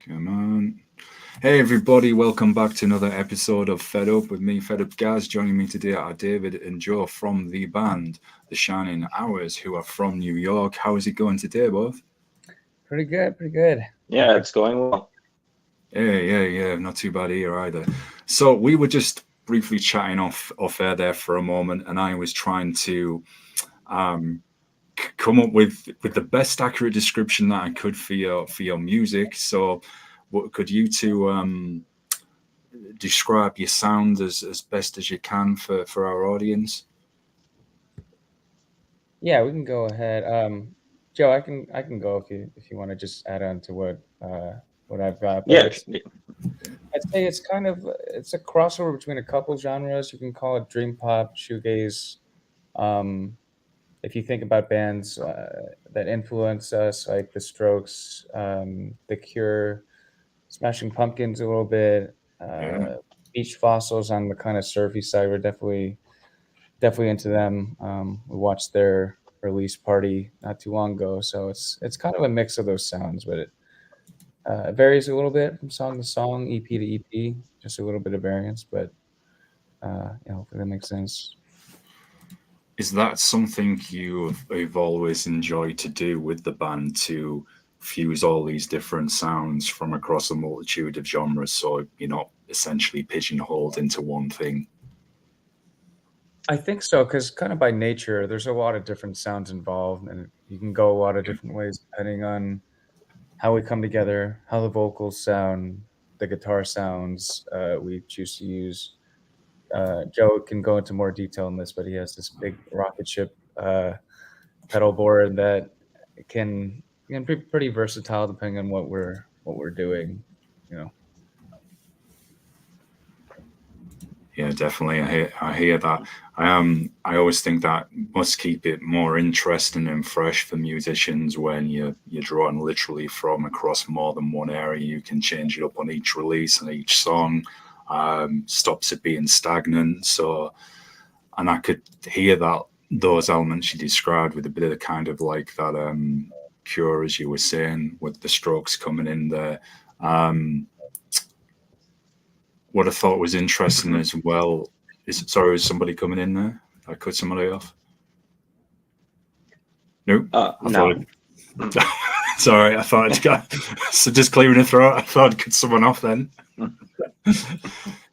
Come on. Hey everybody, welcome back to another episode of Fed Up with me, Fed Up Guys. Joining me today are David and Joe from the band The Shining Hours, who are from New York. How is it going today, both? Pretty good, pretty good. Yeah, it's going well. Yeah, not too bad here either. So we were just briefly chatting off air there for a moment, and I was trying to um, come up with the best accurate description that I could for your music. So, what could you two describe your sound as best as you can for our audience? Yeah, we can go ahead. Joe, I can go if you want to just add on to what I've got, but Yeah, I'd say it's a crossover between a couple genres. You can call it dream pop, shoegaze. Um, if you think about bands that influence us, like The Strokes, The Cure, Smashing Pumpkins a little bit, Yeah, Beach Fossils on the kind of surfy side, we're definitely into them. We watched their release party not too long ago, so it's kind of a mix of those sounds, but it varies a little bit from song to song, EP to EP, just a little bit of variance, but hopefully that makes sense. is that something you've always enjoyed to do with the band, to fuse all these different sounds from across a multitude of genres, so you're not essentially pigeonholed into one thing? I think so, because kind of by nature, there's a lot of different sounds involved, and you can go a lot of different ways depending on how we come together, how the vocals sound, the guitar sounds we choose to use. Joe can go into more detail on this, but he has this big rocket ship pedal board that can be pretty versatile depending on what we're doing. You know. Yeah, definitely. I hear that. I always think that must keep it more interesting and fresh for musicians when you're drawing literally from across more than one area. You can change it up on each release and each song. Stops it being stagnant. So, and I could hear that those elements you described with a bit of the kind of like that Cure, as you were saying, with the Strokes coming in there. Um, what I thought was interesting as well is, sorry, is somebody coming in there? I cut somebody off. No, I thought no. it. Sorry, I thought I'd got. So just clearing the throat. I thought I'd cut someone off then.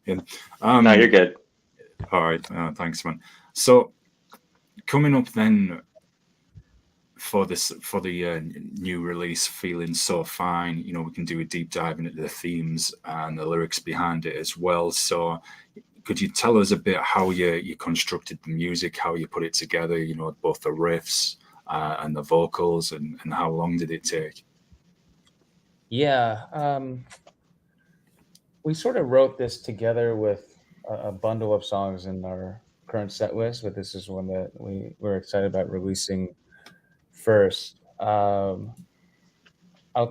Yeah. No, you're Um, good. all right. Thanks, man. So coming up then for the new release, feeling so fine. You know, we can do a deep dive into the themes and the lyrics behind it as well. So could you tell us a bit how you constructed the music, how you put it together? You know, both the riffs and the vocals, and how long did it take? Yeah, we sort of wrote this together with a bundle of songs in our current set list, but this is one that we were excited about releasing first. I'll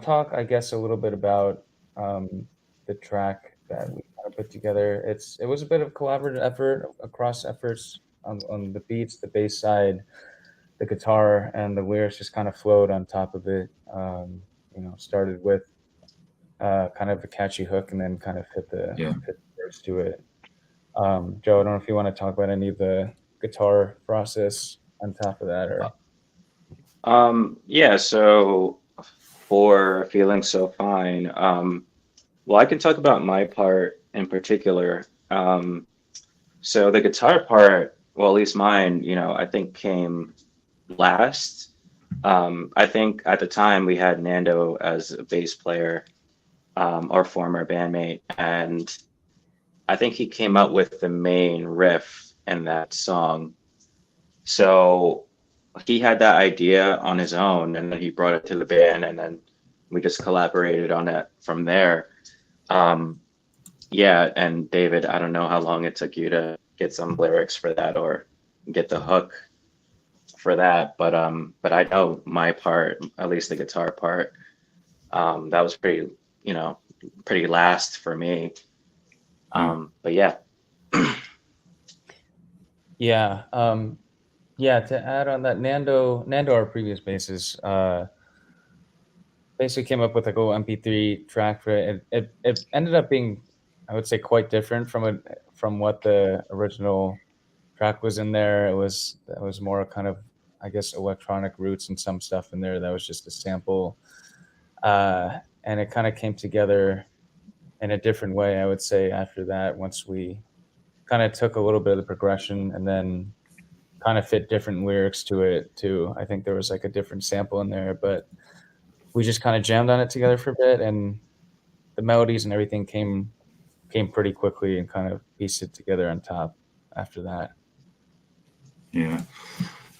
talk, I guess, a little bit about the track that we kind of put together. It was a bit of collaborative effort across efforts on the beats, the bass side, the guitar, and the lyrics just kind of flowed on top of it. Started with kind of a catchy hook, and then kind of Yeah. fit the verse to it. Joe, I don't know if you want to talk about any of the guitar process on top of that, or Yeah, so for feeling so fine, well, I can talk about my part in particular. So the guitar part, well, at least mine, I think came last. I think at the time we had Nando as a bass player, our former bandmate, and I think he came up with the main riff in that song. So he had that idea on his own, and then he brought it to the band, and then we just collaborated on it from there. Um, yeah, and David, I don't know how long it took you to get some lyrics for that or get the hook for that, but I know my part, at least the guitar part, that was you know, pretty last for me. Mm. But yeah. yeah, yeah. To add on that, Nando, our previous bassist, basically came up with like a little MP3 track for it. It ended up being, I would say, quite different from what the original track was in there. It was more kind of, I guess, electronic roots and some stuff in there that was just a sample, and it kind of came together in a different way. I would say after that, once we kind of took a little bit of the progression and then kind of fit different lyrics to it too. I think there was like a different sample in there, but we just kind of jammed on it together for a bit, and the melodies and everything came pretty quickly and kind of pieced it together on top after that. Yeah.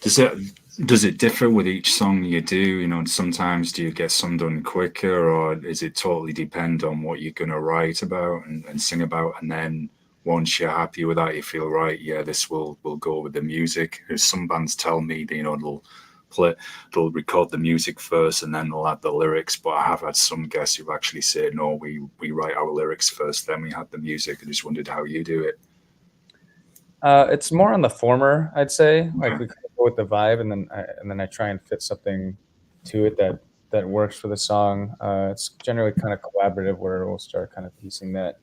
Does it differ with each song you do? You know, and sometimes do you get some done quicker, or is it totally depend on what you're gonna write about and sing about, and then once you're happy with that, you feel right, yeah, this will go with the music. Because some bands tell me that, you know, they'll record the music first and then they'll add the lyrics. But I have had some guests who've actually said, no, we write our lyrics first, then we have the music. I just wondered how you do it. It's more on the former, I'd say. Like Okay. we kind of go with the vibe, and then I try and fit something to it that works for the song. It's generally kind of collaborative, where we'll start kind of piecing that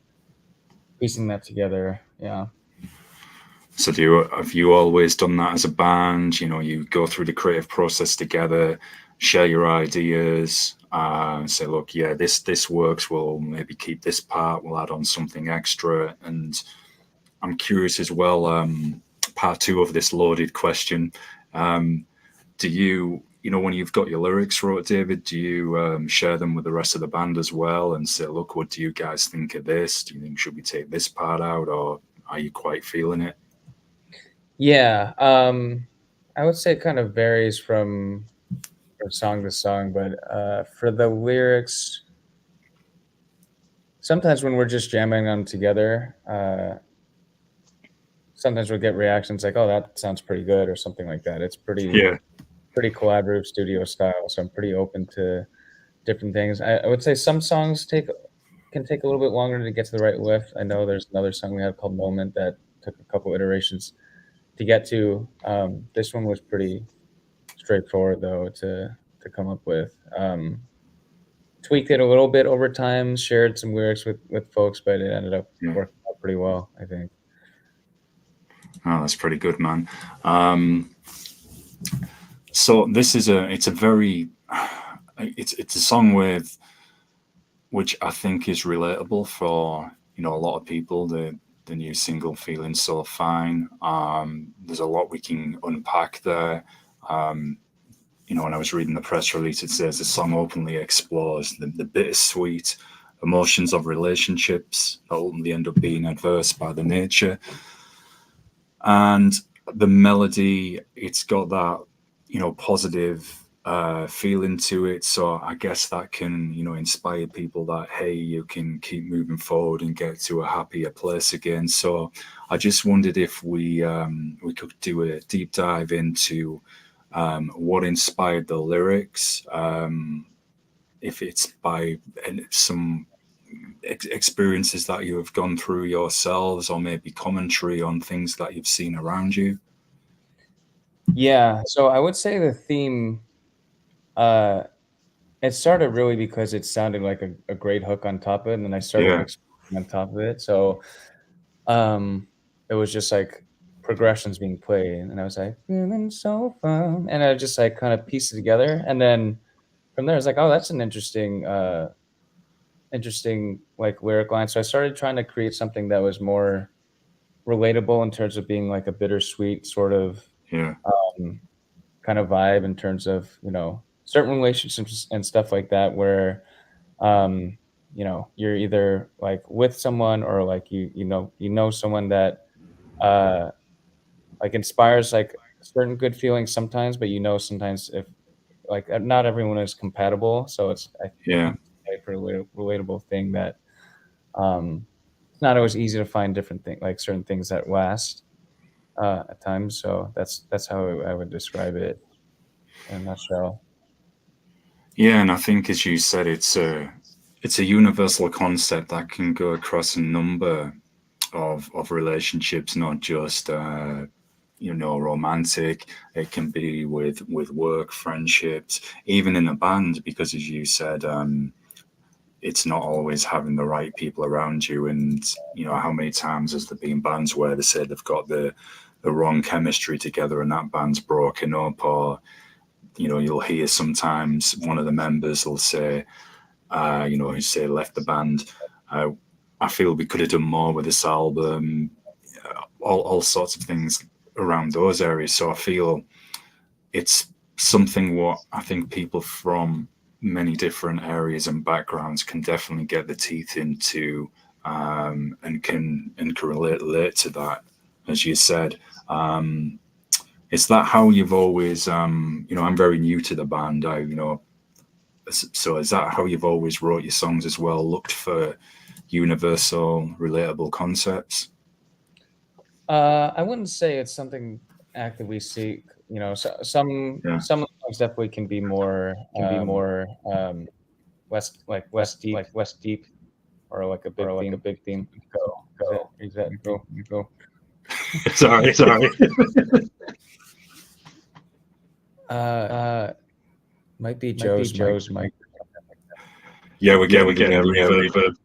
together. Yeah. So have you always done that as a band? You know, you go through the creative process together, share your ideas, say, look, yeah, this works. We'll maybe keep this part. We'll add on something extra. And I'm curious as well. Part two of this loaded question: do you, you know, when you've got your lyrics wrote, David, do you share them with the rest of the band as well and say, look, what do you guys think of this? Do you think should we take this part out, or are you quite feeling it? Yeah. I would say it kind of varies from song to song, but for the lyrics, sometimes when we're just jamming them together, sometimes we'll get reactions like, "Oh, that sounds pretty good," or something like that. It's Yeah. pretty collaborative studio style, so I'm pretty open to different things. I would say some songs can take a little bit longer to get to the right lift. I know there's another song we had called "Moment" that took a couple iterations to get to. This one was pretty straightforward though to come up with. Tweaked it a little bit over time, shared some lyrics with folks, but it ended up Yeah. working out pretty well, I think. Oh, that's pretty good, man. So this is it's a very, it's a song with, which I think is relatable for, you know, a lot of people. The new single, "Feeling So Fine." There's a lot we can unpack there. You know, when I was reading the press release, it says the song openly explores the bittersweet emotions of relationships that ultimately end up being adverse by the nature. And the melody, it's got that, you know, positive feeling to it. So I guess that can, you know, inspire people that, hey, you can keep moving forward and get to a happier place again. So I just wondered if we could do a deep dive into what inspired the lyrics, if it's by some experiences that you have gone through yourselves, or maybe commentary on things that you've seen around you. Yeah, so I would say the theme, uh, it started really because it sounded like a great hook on top of it, and then I started Yeah, expanding on top of it. So, um, it was just like progressions being played, and I was like, "Feeling so fine," and I just like kind of pieced it together, and then from there, I was like, "Oh, that's an interesting like lyric line." So I started trying to create something that was more relatable in terms of being like a bittersweet sort of yeah, um, kind of vibe in terms of, you know, certain relationships and stuff like that where um, you know, you're either like with someone or like you know someone that uh like inspires like certain good feelings sometimes, but you know sometimes if like not everyone is compatible. So I yeah. think it's a relatable thing that it's not always easy to find different things like certain things that last at times. So that's how I would describe it in a nutshell. Yeah, and I think, as you said, it's a universal concept that can go across a number of relationships, not just romantic. It can be with work, friendships, even in a band, because as you said, it's not always having the right people around you. And how many times has there been bands where they say they've got the wrong chemistry together and that band's broken up? Or you'll hear sometimes one of the members will say, who say left the band, I feel we could have done more with this album, all sorts of things around those areas. So I feel it's something what I think people from many different areas and backgrounds can definitely get the teeth into, and can relate to that, as you said. Is that how you've always, I'm very new to the band, so is that how you've always wrote your songs as well? Looked for universal, relatable concepts? I wouldn't say it's something actively seek. Some Yeah. some of the songs definitely can be more west deep, or like a big theme. Go. Is that go? Sorry. Might be Joe's mic. Yeah, we're getting reverb.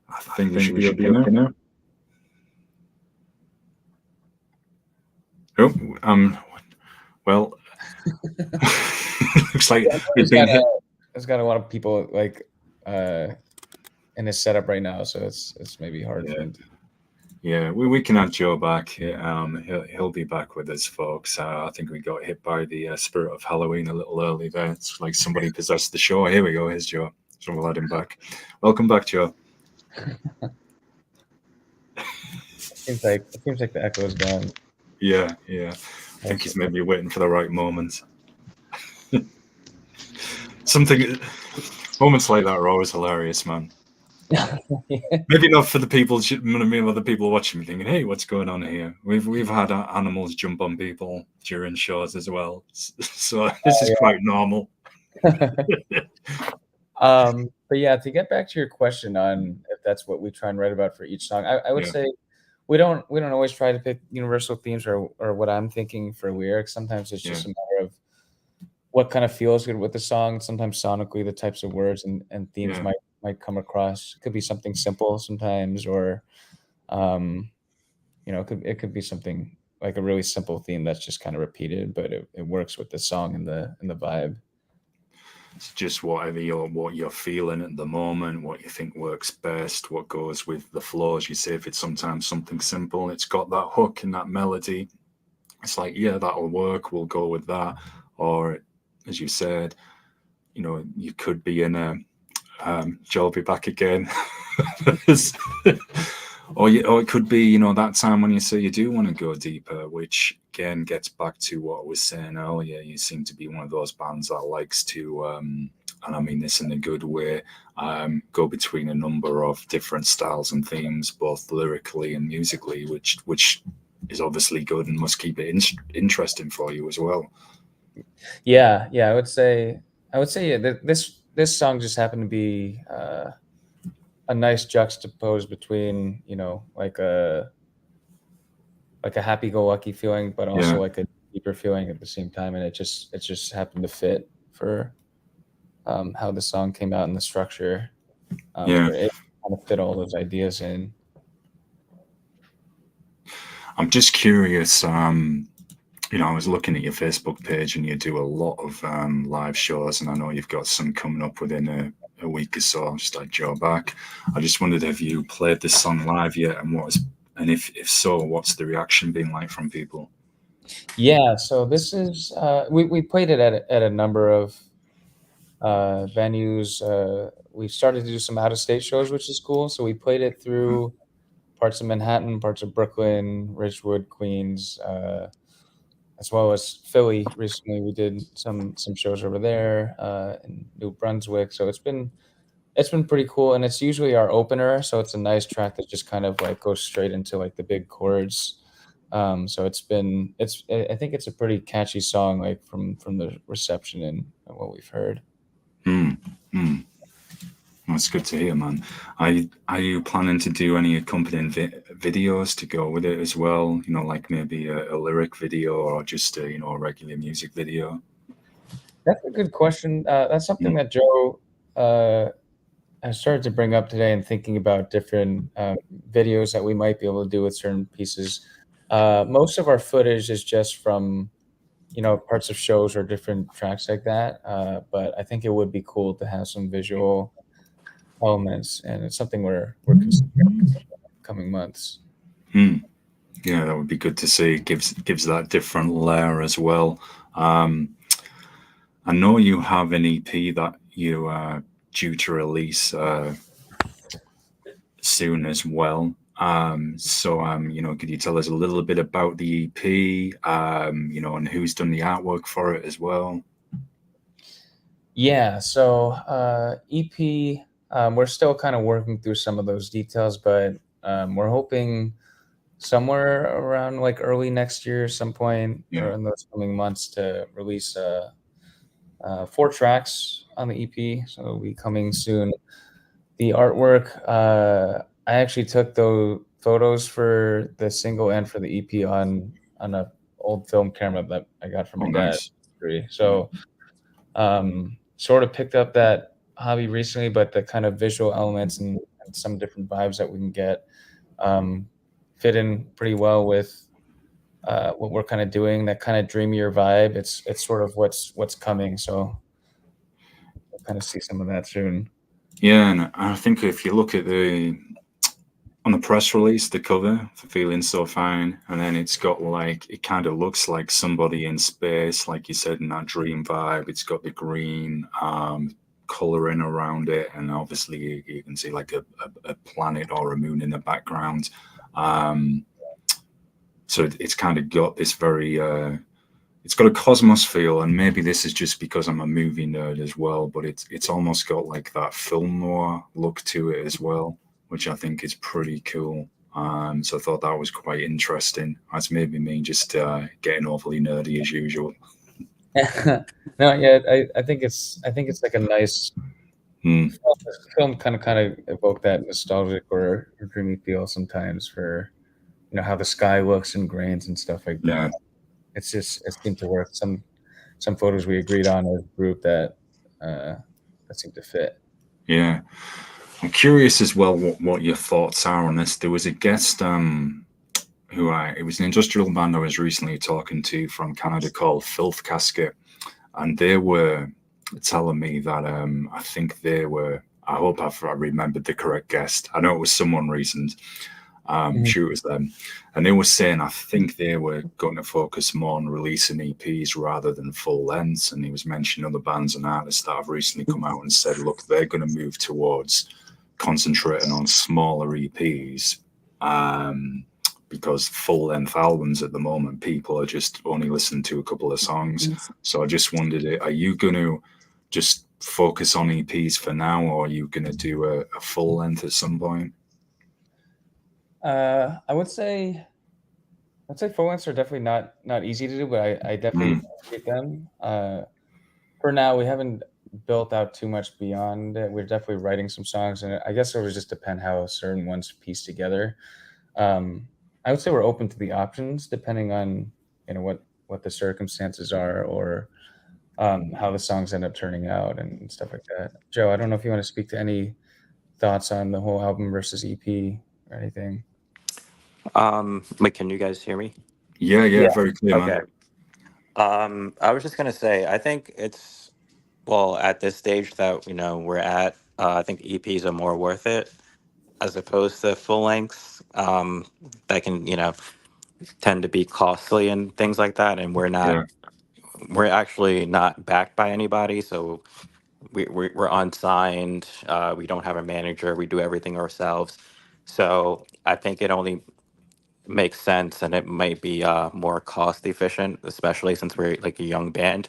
I think we should be okay now. Oh, well, looks like it's got a lot of people in his setup right now, so it's maybe hard for him to. Yeah, we can have Joe back. He'll be back with us, folks. I think we got hit by the spirit of Halloween a little early there. It's like somebody possessed the show. Here we go. Here's Joe. So we'll let him back. Welcome back, Joe. It seems like the echo is gone. Yeah. I think he's maybe waiting for the right moment. Moments like that are always hilarious, man. Maybe not for the people. Maybe other people watching me thinking, "Hey, what's going on here?" We've had animals jump on people during shows as well, so this is quite normal. But yeah, to get back to your question on if that's what we try and write about for each song, I would say we don't always try to pick universal themes or what I'm thinking for lyrics. Sometimes it's just a matter of what kind of feels good with the song. Sometimes sonically, the types of words and themes might come across. It could be something simple sometimes, or it could be something like a really simple theme that's just kind of repeated, but it works with the song and the vibe. It's just what you're feeling at the moment, what you think works best, what goes with the flow. As you say, if it's sometimes something simple, it's got that hook and that melody. It's like, yeah, that'll work. We'll go with that. Or, as you said, you could be in a Joel be back again. Or it could be, that time when you say you do want to go deeper, which again gets back to what I was saying earlier. You seem to be one of those bands that likes to, and I mean this in a good way, go between a number of different styles and themes, both lyrically and musically, which is obviously good and must keep it interesting for you as well. Yeah, I would say this song just happened to be a nice juxtapose between like a happy-go-lucky feeling, but also like a deeper feeling at the same time, and it just happened to fit for how the song came out and the structure. It kind of fit all those ideas in. I'm just curious. I was looking at your Facebook page, and you do a lot of live shows, and I know you've got some coming up within a week or so. Just like Joe back, I just wondered, have you played this song live yet, and if so, what's the reaction been like from people? Yeah, so this is we played it at a number of venues. We started to do some out-of-state shows, which is cool. So we played it through parts of Manhattan, parts of Brooklyn, Ridgewood, Queens, as well as Philly. Recently, we did some shows over there in New Brunswick. So it's been pretty cool, and it's usually our opener. So it's a nice track that just kind of like goes straight into like the big chords. So I think it's a pretty catchy song, like from the reception and what we've heard. That's good to hear, man. Are you planning to do any accompanying videos to go with it as well? You know, like maybe a lyric video or just a, you know, a regular music video? That's a good question. That's something Mm, that Joe has started to bring up today, and thinking about different videos that we might be able to do with certain pieces. Most of our footage is just from, you know, parts of shows or different tracks like that. But I think it would be cool to have some visual elements, and it's something we're considering in the coming months. mm. Yeah, that would be good to see. Gives that different layer as well. Um, I know you have an EP that you are due to release soon as well. You know, could you tell us a little bit about the EP, you know, and who's done the artwork for it as well? Yeah, so EP, we're still kind of working through some of those details, but we're hoping somewhere around like early next year, some point, or Yeah, in those coming months, to release 4 tracks on the EP. So it'll be coming soon. The artwork, I actually took those photos for the single and for the EP on a old film camera that I got from oh, my dad. nice. Yeah, So sort of picked up that hobby recently, but the kind of visual elements and some different vibes that we can get um, fit in pretty well with what we're kind of doing. That kind of dreamier vibe. It's sort of what's coming. So we'll kind of see some of that soon. yeah, and I think if you look at the on the press release, the cover for Feeling So Fine, and then it's got like, it kind of looks like somebody in space, like you said, in that dream vibe. It's got the green coloring around it, and obviously you can see like a planet or a moon in the background. Um, so it's kind of got this very, it's got a cosmos feel, and maybe this is just because I'm a movie nerd as well, but it's almost got like that film noir look to it as well, which I think is pretty cool. So I thought that was quite interesting. That's maybe me just getting overly nerdy as usual. No, yeah, I think it's like a nice Hmm. film, kind of evoke that nostalgic or dreamy feel sometimes for, you know, how the sky looks and grains and stuff like Yeah, that. It seemed to work. Some photos we agreed on as a group uh, that seemed to fit. yeah. I'm curious as well what your thoughts are on this. There was a guest it was an industrial band I was recently talking to from Canada called Filth Casket, and they were telling me that I think they were. I hope I remembered the correct guest. I know it was someone recent. Mhm. Sure, it was them, and they were saying I think they were going to focus more on releasing EPs rather than full lengths. And he was mentioning other bands and artists that have recently come out and said, look, they're going to move towards concentrating on smaller EPs. Because full length albums at the moment, people are just only listening to a couple of songs. So I just wondered, are you going to just focus on EPs for now, or are you going to do a full length at some point? I I'd say full lengths are definitely not easy to do, but I definitely Mm, appreciate them. For now, we haven't built out too much beyond it. We're definitely writing some songs, and I guess it would just depend how certain ones piece together. Um, I would say we're open to the options depending on, you know, what the circumstances are, or how the songs end up turning out and stuff like that. Joe, I don't know if you want to speak to any thoughts on the whole album versus EP or anything. Wait, can you guys hear me? yeah, yeah, Yeah. very clear, man. Okay. I was just gonna say, I think it's well at this stage that we're at. I think EPs are more worth it as opposed to full lengths. That can tend to be costly and things like that, and Yeah, we're actually not backed by anybody, so we're unsigned. We don't have a manager. We do everything ourselves. So I think it only makes sense, and it might be more cost efficient, especially since we're like a young band,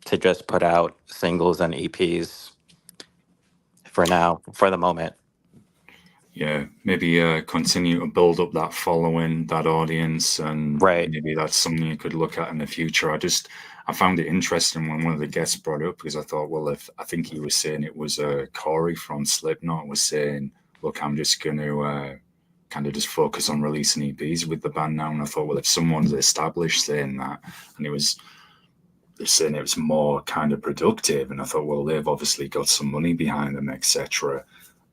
to just put out singles and EPs for now, for the moment. yeah. Maybe continue to build up that following, that audience, and Right. maybe that's something you could look at in the future. I found it interesting when one of the guests brought it up, because I thought, well, if I think he was saying it was Corey from Slipknot was saying, look, I'm just going to kind of just focus on releasing EPs with the band now. And I thought, well, if someone's established saying that, and they're saying it was more kind of productive, and I thought, well, they've obviously got some money behind them, etc.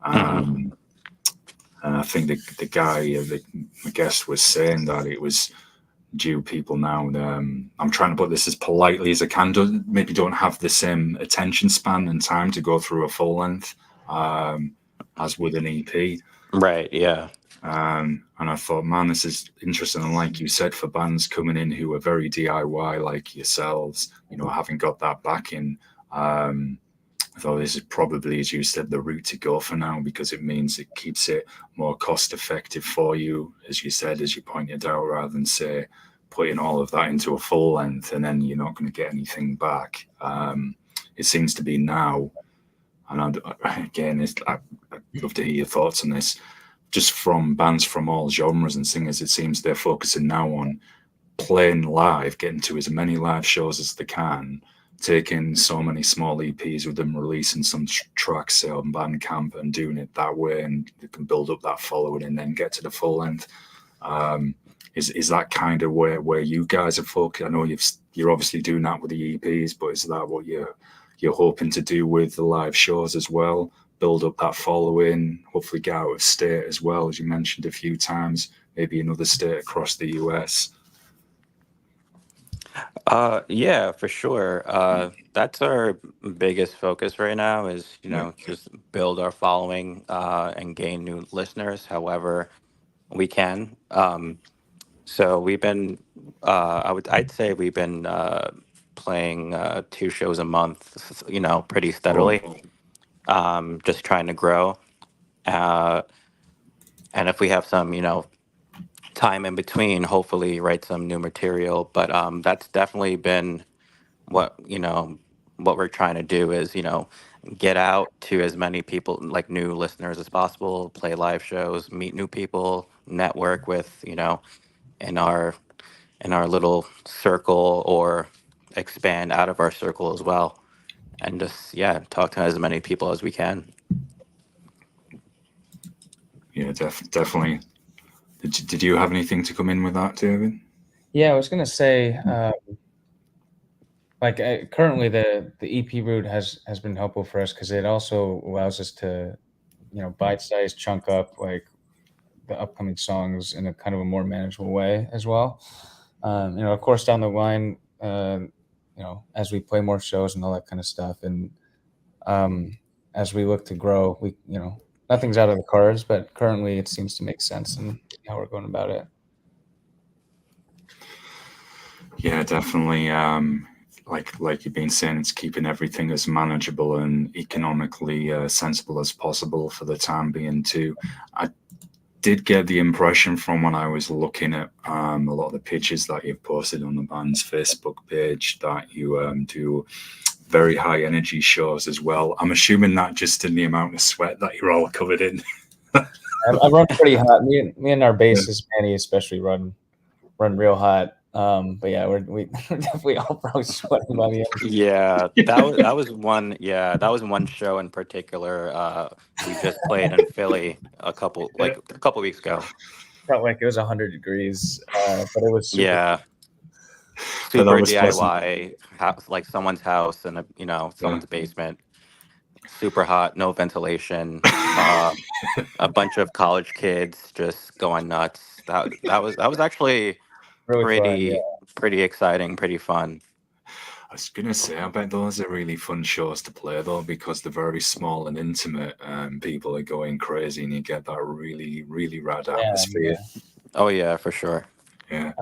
And I think the guy, the guest, was saying that it was due people now. I'm trying to put this as politely as I can. Maybe don't have the same attention span and time to go through a full length as with an EP. Right. Yeah. And I thought, man, this is interesting. And like you said, for bands coming in who are very DIY like yourselves, haven't got that backing, I thought this is probably, as you said, the route to go for now, because it means it keeps it more cost effective for you, as you said, as you pointed out, rather than, say, putting all of that into a full length and then you're not going to get anything back. It seems to be now, and again, I'd love to hear your thoughts on this, just from bands from all genres and singers. It seems they're focusing now on playing live, getting to as many live shows as they can, taking so many small EPs with them, releasing some tracks, say, on Bandcamp, and doing it that way, and they can build up that following and then get to the full length. Is that kind of where you guys are focused? I know you're obviously doing that with the EPs, but is that what you're hoping to do with the live shows as well? Build up that following, hopefully get out of state as well, as you mentioned a few times, maybe another state across the US. Yeah, for sure. That's our biggest focus right now is, just build our following and gain new listeners however we can. So we've been, I'd say we've been playing 2 shows a month, pretty steadily, just trying to grow. And if we have some, time in between, hopefully write some new material. But that's definitely been what we're trying to do is, get out to as many people, like new listeners as possible, play live shows, meet new people, network with, in our little circle, or expand out of our circle as well, and just talk to as many people as we can. Yeah, definitely. Did you have anything to come in with that, David? Yeah, I was gonna say, currently the EP route has been helpful for us because it also allows us to, bite-size chunk up like the upcoming songs in a kind of a more manageable way as well. Of course, down the line, as we play more shows and all that kind of stuff, and as we look to grow, nothing's out of the cards, but currently it seems to make sense in how we're going about it. Yeah, definitely. Like you've been saying, it's keeping everything as manageable and economically sensible as possible for the time being too. I did get the impression from when I was looking at a lot of the pictures that you've posted on the band's Facebook page that you do very high energy shows as well. I'm assuming that just in the amount of sweat that you're all covered in. I run pretty hot. Me and our bassist Manny especially run real hot. But yeah, we're definitely all probably sweating by the end. Yeah, that was one. Yeah, that was one show in particular. We just played in Philly a couple weeks ago. Felt like it was 100 degrees, but it was super. Yeah, But that super was DIY, house, like someone's house and someone's basement. Super hot, no ventilation. A bunch of college kids just going nuts. That was actually really pretty exciting, pretty fun. I was gonna say, I bet those are really fun shows to play though, because they're very small and intimate, and people are going crazy, and you get that really, really rad atmosphere. Yeah. Oh yeah, for sure. Yeah.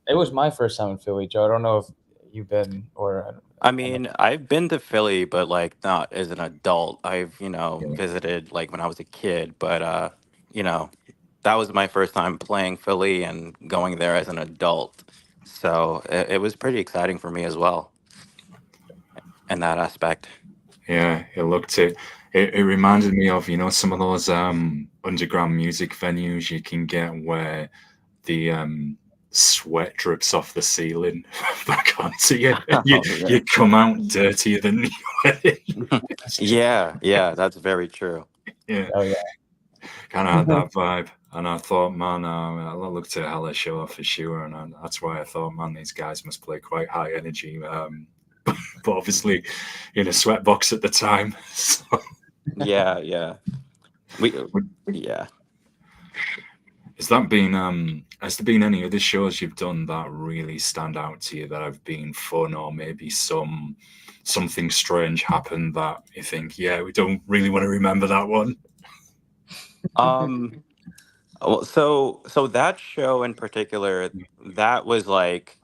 It was my first time in Philly, Joe. I don't know if you've been or. I mean, I've been to Philly, but like not as an adult. I've visited like when I was a kid, but that was my first time playing Philly and going there as an adult. So it was pretty exciting for me as well in that aspect. Yeah, it reminded me of some of those underground music venues you can get where the sweat drips off the ceiling back onto you. Oh, You come out dirtier than you went in. yeah, that's very true. Yeah, Oh, yeah. kind of had that vibe. And I thought, man, I looked at Hella Show for sure, and that's why I thought, man, these guys must play quite high energy. But obviously, in a sweatbox at the time. So, Yeah. We yeah. has there been any other shows you've done that really stand out to you that have been fun, or maybe something strange happened that you think, yeah, we don't really want to remember that one? Um well, so that show in particular, that was like,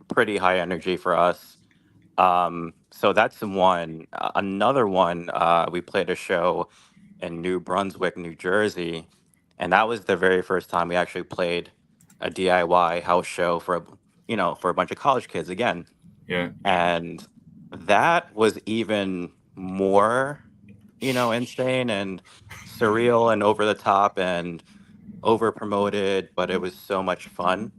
pretty high energy for us. So that's the one. Another one, we played a show in New Brunswick, New Jersey, and that was the very first time we actually played a DIY house show for a bunch of college kids again. Yeah, And that was even more, insane and surreal and over the top and over promoted, but it was so much fun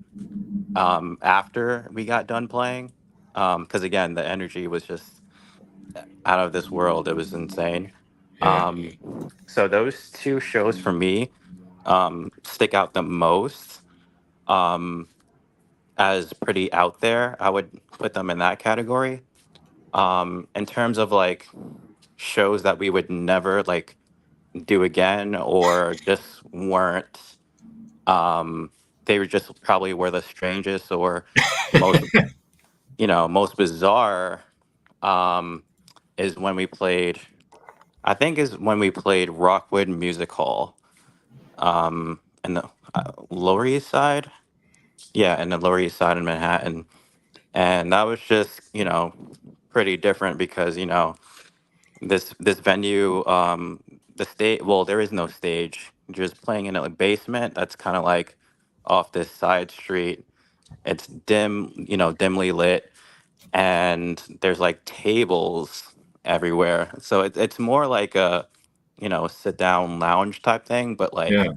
after we got done playing. Because again, the energy was just out of this world. It was insane. yeah, So those two shows for me stick out the most as pretty out there. I would put them in that category. In terms of like shows that we would never like do again or just weren't, um, they were just probably were the strangest or most most bizarre, um, is when we played. I think is when we played Rockwood Music Hall, in the Lower East Side. Yeah, in the Lower East Side in Manhattan, and that was just pretty different because this venue, the stage. Well, there is no stage. You're just playing in a basement. That's kind of like off this side street. It's dim, dimly lit, and there's like tables everywhere. So it's more like a sit down lounge type thing, but like yeah,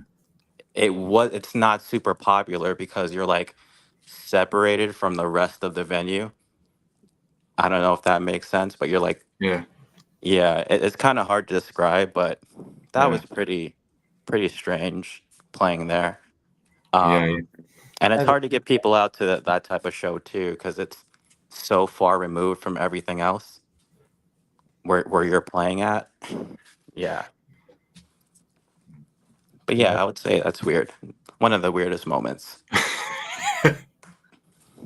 it's not super popular because you're like separated from the rest of the venue. I don't know if that makes sense, but you're like, yeah, yeah, it's kind of hard to describe, but that yeah, was pretty strange playing there. yeah, yeah. Um, and I it's have a hard to get people out to that type of show too because it's so far removed from everything else where you're playing at. Yeah, but yeah, yeah, I would say that's weird. One of the weirdest moments.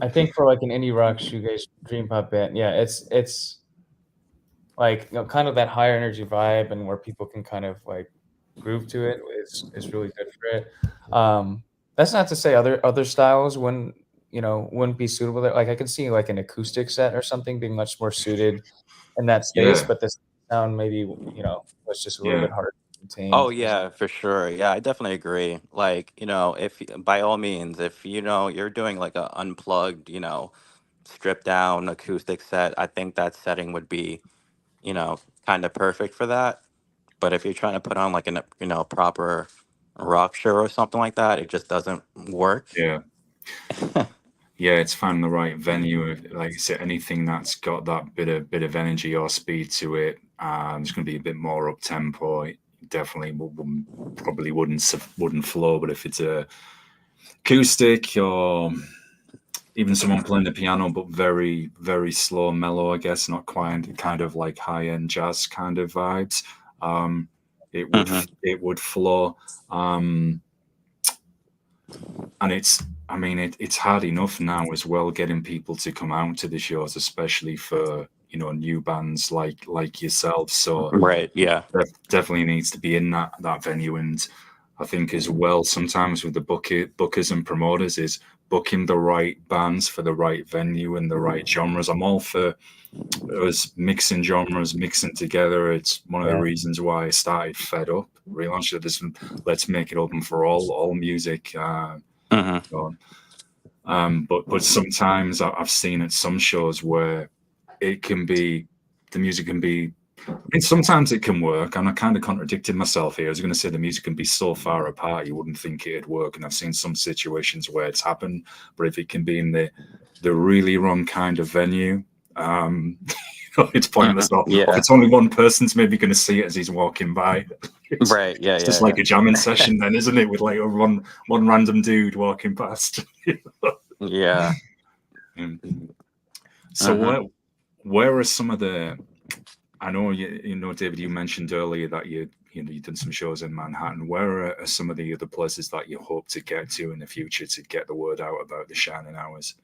I think for, like, an indie rock shoegaze dream pop band, yeah, it's like, kind of that higher energy vibe and where people can kind of, like, groove to it is really good for it. That's not to say other styles wouldn't be suitable there. Like, I can see, like, an acoustic set or something being much more suited in that space, Yeah, but this sound maybe, was just a little yeah, bit harder to contain. Oh yeah, for sure. Yeah, I definitely agree. Like, if by all means, if you're doing like a unplugged, stripped down acoustic set, I think that setting would be, kind of perfect for that. But if you're trying to put on like proper rock show or something like that, it just doesn't work. yeah. Yeah, it's finding the right venue. Like you said, anything that's got that bit of energy or speed to it, it's going to be a bit more up tempo. It definitely probably wouldn't flow. But if it's a acoustic or even someone playing the piano, but very very slow, mellow, I guess, not quite kind of like high end jazz kind of vibes, um, Hmm. it would flow. Um, and it's hard enough now as well getting people to come out to the shows, especially for new bands like yourself. So Right. Yeah. definitely needs to be in that venue. And I think as well, sometimes with the bookers and promoters, is booking the right bands for the right venue and the right genres. I'm all for us mixing genres, mixing together. It's one of the Yeah. reasons why I started Fed Up. Relaunched this. Let's make it open for all music. Hmm. So, but sometimes I've seen at some shows where it can be the music can be mean, sometimes it can work, and I kind of contradicted myself here. I was going to say the music can be so far apart you wouldn't think it'd work, and I've seen some situations where it's happened. But if it can be in the really wrong kind of venue, um, it's pointless. Or if Yeah. it's only one person's maybe going to see it as he's walking by. Right. Yeah. It's Yeah. just Yeah. like a jamming session, then, isn't it? With like a one random dude walking past. Yeah. So Uh-huh. where are some of the? I know David. You mentioned earlier that you've done some shows in Manhattan. Where are some of the other places that you hope to get to in the future to get the word out about the Shining Hours?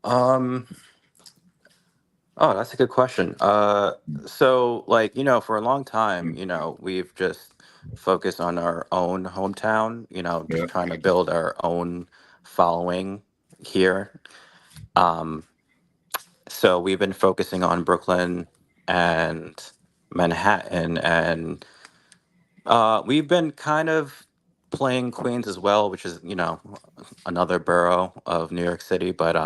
Um. Oh, that's a good question. So like, for a long time, we've just focused on our own hometown, Yeah, just trying to build our own following here. Um, so we've been focusing on Brooklyn and Manhattan, and we've been kind of playing Queens as well, which is, another borough of New York City, but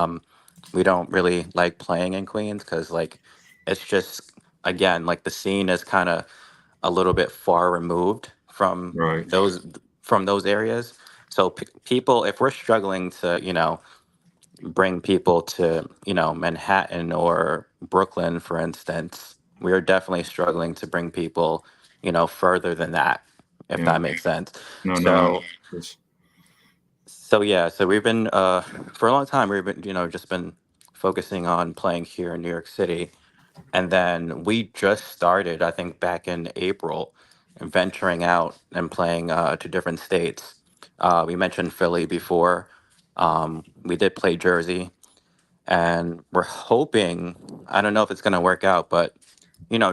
we don't really like playing in Queens because like it's just again like the scene is kind of a little bit far removed right. from those areas. So people, if we're struggling to, bring people to, Manhattan or Brooklyn, for instance, we're definitely struggling to bring people, further than that, if Yeah. that makes sense. No. So, so yeah, so we've been for a long time we've been, just been focusing on playing here in New York City. And then we just started, I think back in April, venturing out and playing to different states. We mentioned Philly before. We did play Jersey, and we're hoping, I don't know if it's going to work out, but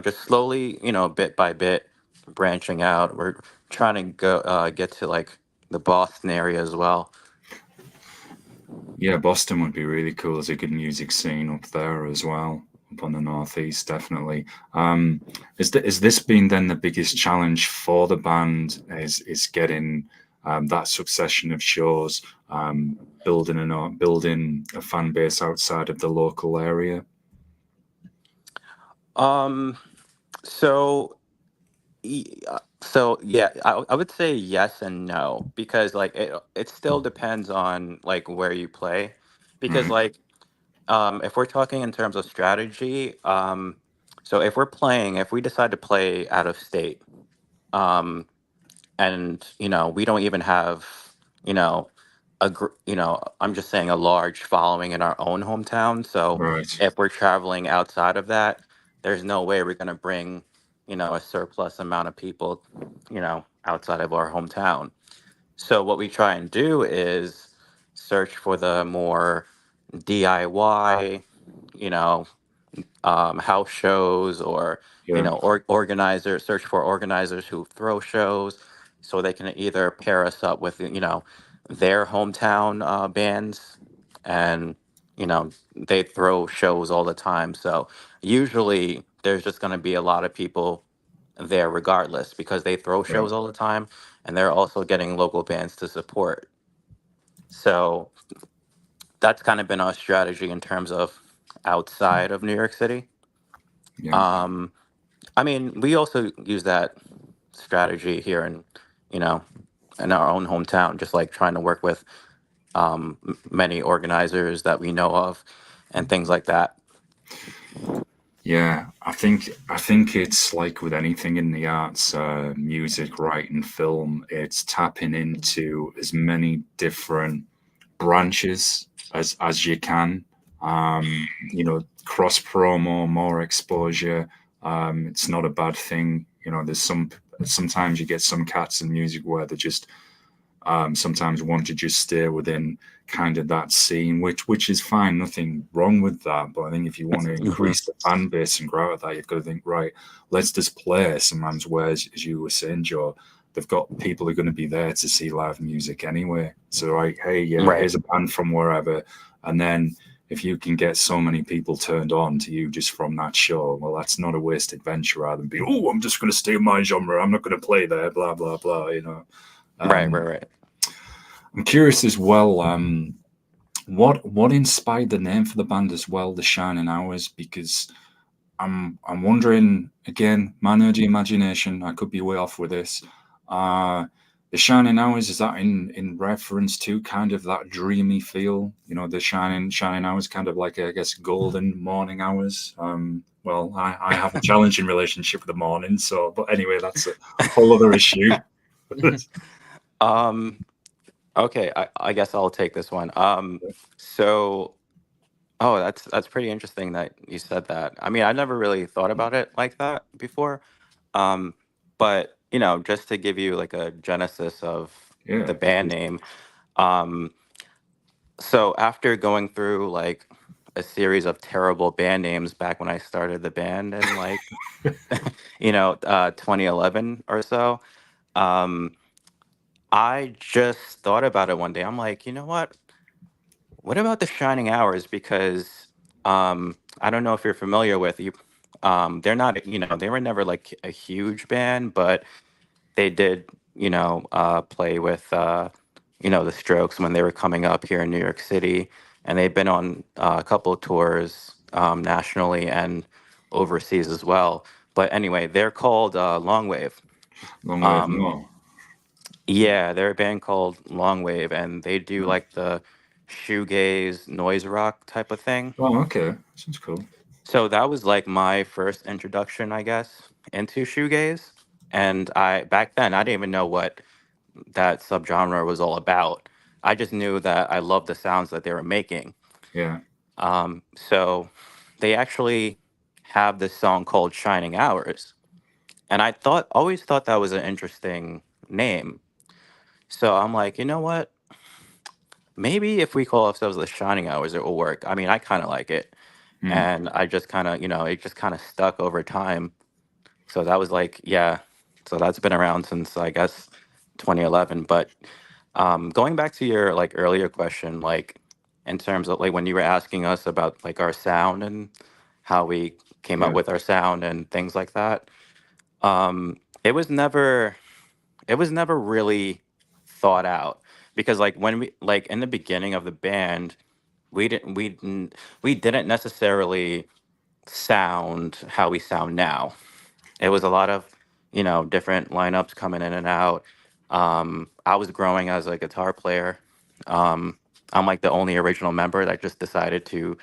just slowly, bit by bit, branching out. We're trying to go get to like the Boston area as well. Yeah, Boston would be really cool. There's a good music scene up there as well, up on the northeast, definitely. Is this been then the biggest challenge for the band? Is getting that succession of shows, building a fan base outside of the local area? Um, so so yeah, I would say yes and no, because like it still depends on like where you play, because Right, like if we're talking in terms of strategy, so if we decide to play out of state, um and we don't even have you know I'm just saying a large following in our own hometown. So right, if we're traveling outside of that, there's no way we're going to bring a surplus amount of people outside of our hometown. So what we try and do is search for the more DIY, you know house shows, or yeah, search for organizers who throw shows, so they can either pair us up with their hometown bands, and they throw shows all the time. So usually there's just going to be a lot of people there regardless, because they throw yeah, shows all the time, and they're also getting local bands to support. So that's kind of been our strategy in terms of outside of New York City. yeah. um I mean, we also use that strategy here you know, in our own hometown, just like trying to work with many organizers that we know of and things like that. Yeah, I think it's like with anything in the arts, music, writing, film, it's tapping into as many different branches as you can. Cross promo, more exposure. It's not a bad thing. There's sometimes you get some cats in music where they just sometimes want to just stay within kind of that scene, which is fine, nothing wrong with that. But I think if you want to Hmm. increase the fan base and grow out that, you've got to think, right, let's just play sometimes where, as you were saying, Joe, they've got people who are going to be there to see live music anyway. So like, hey, yeah, Right. here's a band from wherever, and then if you can get so many people turned on to you just from that show, well, that's not a wasted venture rather than be, oh, I'm just going to stay in my genre, I'm not going to play there, blah blah blah. Right. Right. Um, Right. I'm curious as well. What inspired the name for the band as well, the Shining Hours? Because I'm wondering again, my nerdy imagination. I could be way off with this. The shining hours, is that in reference to kind of that dreamy feel? You know, the shining hours, kind of like, I guess, golden morning hours. Well, I have a challenging relationship with the morning, so but anyway, that's a whole other issue. Okay, I guess I'll take this one. So, oh, that's pretty interesting that you said that. I mean, I never really thought about it like that before. Um, but just to give you like a genesis of Yeah, the band name. Um, so after going through like a series of terrible band names back when I started the band in like 2011 or so, um, I just thought about it one day. I'm like, you know what? What about the Shining Hours? Because I don't know if you're familiar with you. They're not, they were never like a huge band, but they did, play with, the Strokes when they were coming up here in New York City, and they've been on a couple of tours nationally and overseas as well. But anyway, they're called Long Wave. long way of Um, no. yeah, they're a band called Long Wave, and they do like the shoegaze noise rock type of thing. Oh, okay, sounds cool. So that was like my first introduction, I guess, into shoegaze. And I back then I didn't even know what that subgenre was all about. I just knew that I loved the sounds that they were making. Yeah, So they actually have this song called Shining Hours. And always thought that was an interesting name. So I'm like, you know what? Maybe if we call ourselves the Shining Hours, it will work. I mean, I kind of like it. mm, And I just kind of, it just kind of stuck over time. So that was like, yeah. So that's been around since I guess 2011. But going back to your like earlier question, like in terms of like when you were asking us about like our sound and how we came up yeah, with our sound and things like that, it was never really thought out because like when we like in the beginning of the band, we didn't necessarily sound how we sound now. It was a lot of different lineups coming in and out. I was growing as a guitar player. I'm like the only original member that just decided to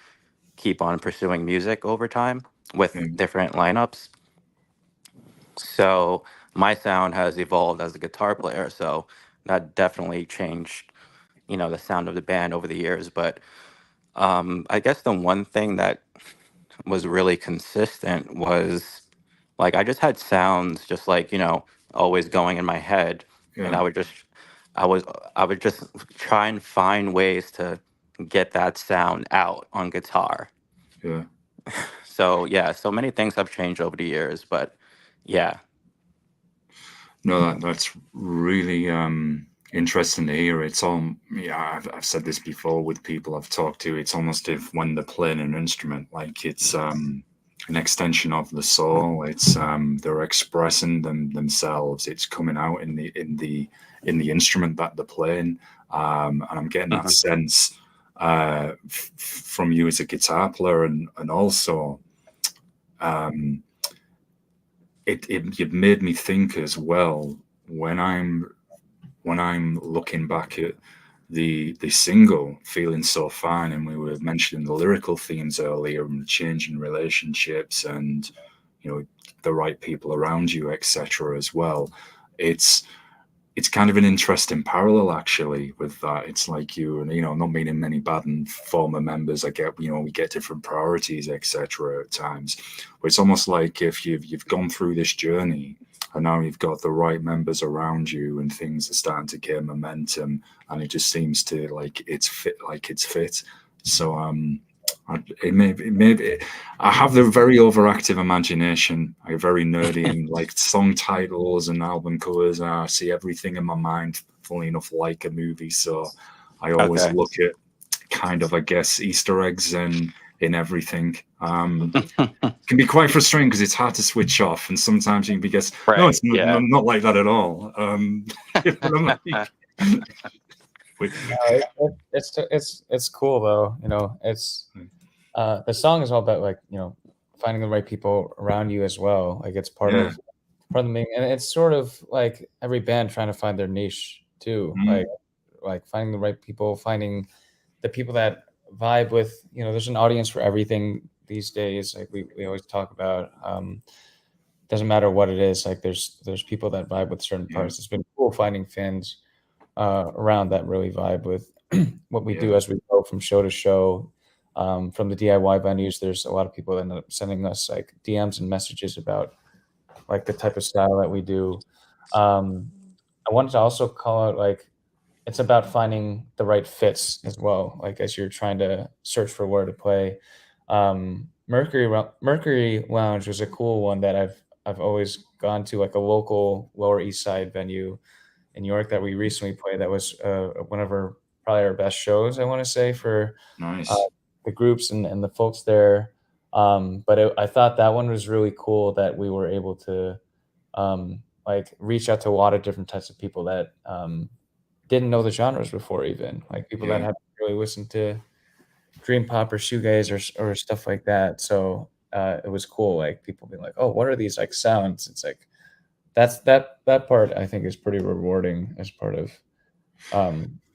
keep on pursuing music over time with yeah, different lineups. So my sound has evolved as a guitar player. So that definitely changed, the sound of the band over the years. But I guess the one thing that was really consistent was like I just had sounds just like, always going in my head. And yeah, I was I would just try and find ways to get that sound out on guitar. yeah. So yeah, so many things have changed over the years, but yeah. No, that's really interesting to hear. It's all, yeah, I've said this before with people I've talked to. It's almost if when they're playing an instrument, like it's an extension of the soul. It's they're expressing themselves. It's coming out in the instrument that they're playing. And I'm getting that Mhm. sense from you as a guitar player, and also um, it made me think as well when I'm looking back at the single "Feeling So Fine," and we were mentioning the lyrical themes earlier and changing relationships and the right people around you, etc. as well. It's it's kind of an interesting parallel actually with that. It's like not meaning many bad and former members. I get, we get different priorities, etc. at times. But it's almost like if you've gone through this journey and now you've got the right members around you and things are starting to gain momentum and it just seems to like it's fit. So it may be, I have the very overactive imagination. I'm very nerdy and like song titles and album covers. I see everything in my mind, funnily enough, like a movie. So I always Okay. look at kind of, I guess, Easter eggs and in everything. Can be quite frustrating because it's hard to switch off, and sometimes you can be guess, no, Right. it's not, Yeah. not like that at all. You know what I mean? Wait, It's cool though. It's the song is all about like finding the right people around you as well. Like it's Yeah. part of the main, and it's sort of like every band trying to find their niche too. Mm. Like finding the right people, finding the people that vibe with, there's an audience for everything these days. Like we always talk about, doesn't matter what it is. Like there's people that vibe with certain Yeah. parts. It's been cool finding fans around that really vibe with what we do Yeah. as we go from show to show. From the DIY venues, there's a lot of people that end up sending us like DMs and messages about like the type of style that we do. Um, I wanted to also call out like it's about finding the right fits as well. Like as you're trying to search for where to play. Mercury Lounge was a cool one that I've always gone to, like a local Lower East Side venue in New York that we recently played. That was one of our probably our best shows, I want to say, for uh, Nice. the groups and the folks there. I thought that one was really cool that we were able to like reach out to a lot of different types of people that didn't know the genres before, even like people that Yeah. haven't really listened to dream pop or shoegaze or stuff like that. So it was cool, like people being like, "Oh, what are these like sounds?" It's like that part I think is pretty rewarding as part of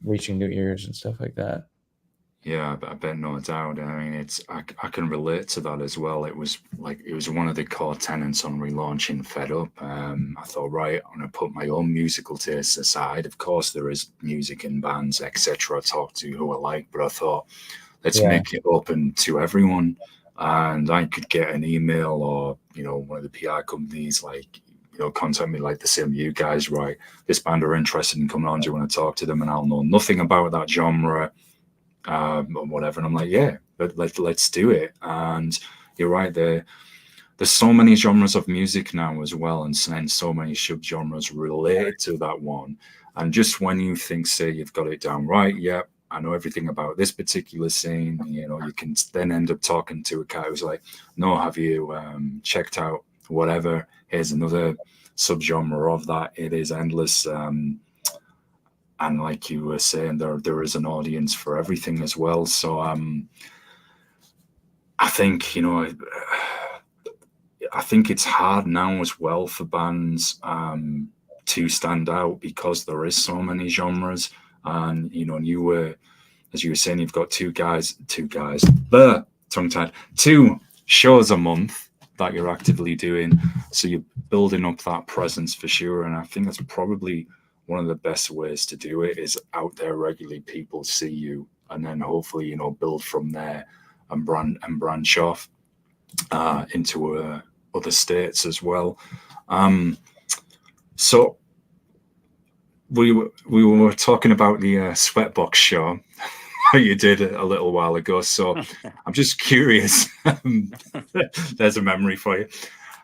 reaching new ears and stuff like that. Yeah, I bet no doubt. I mean, I can relate to that as well. It was one of the core tenets on relaunching Fed Up. I thought, right, I'm gonna put my own musical tastes aside. Of course, there is music and bands, etc. I talk to who I like, but I thought, let's Yeah, make it open to everyone. And I could get an email or one of the PR companies like contact me like the same you guys, right? This band are interested in coming on. Do you want to talk to them? And I'll know nothing about that genre or whatever. And I'm like, yeah, let's do it. And you're right, there's so many genres of music now as well, and so many subgenres related to that one. And just when you think, say, you've got it down right, yeah, I know everything about this particular scene, you can then end up talking to a guy who's like, no, have you checked out whatever? Here's another subgenre of that. It is endless. And like you were saying, there is an audience for everything as well. So I think I think it's hard now as well for bands to stand out because there is so many genres. And you were, as you were saying, you've got two guys, tongue tied, 2 shows a month that you're actively doing. So you're building up that presence for sure. And I think that's probably one of the best ways to do it is out there regularly. People see you, and then hopefully build from there and branch off into other states as well. So we were talking about the Sweatbox show you did a little while ago. So I'm just curious. There's a memory for you.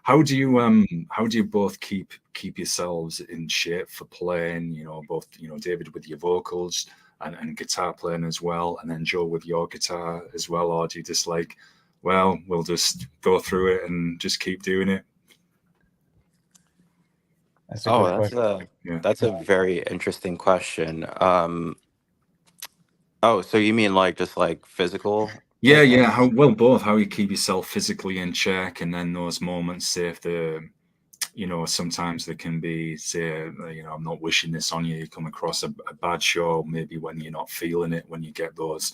How do you both keep yourselves in shape for playing? Both David with your vocals and guitar playing as well, and then Joe with your guitar as well, or do you just like, well, we'll just go through it and just keep doing it? that's a Oh, good question. Yeah. that's a very interesting question. Oh, so you mean like just like physical Yeah, yeah. fitness? Both. How you keep yourself physically in check, and then those moments, say if sometimes there can be, say, I'm not wishing this on you. You come across a bad show, maybe when you're not feeling it, when you get those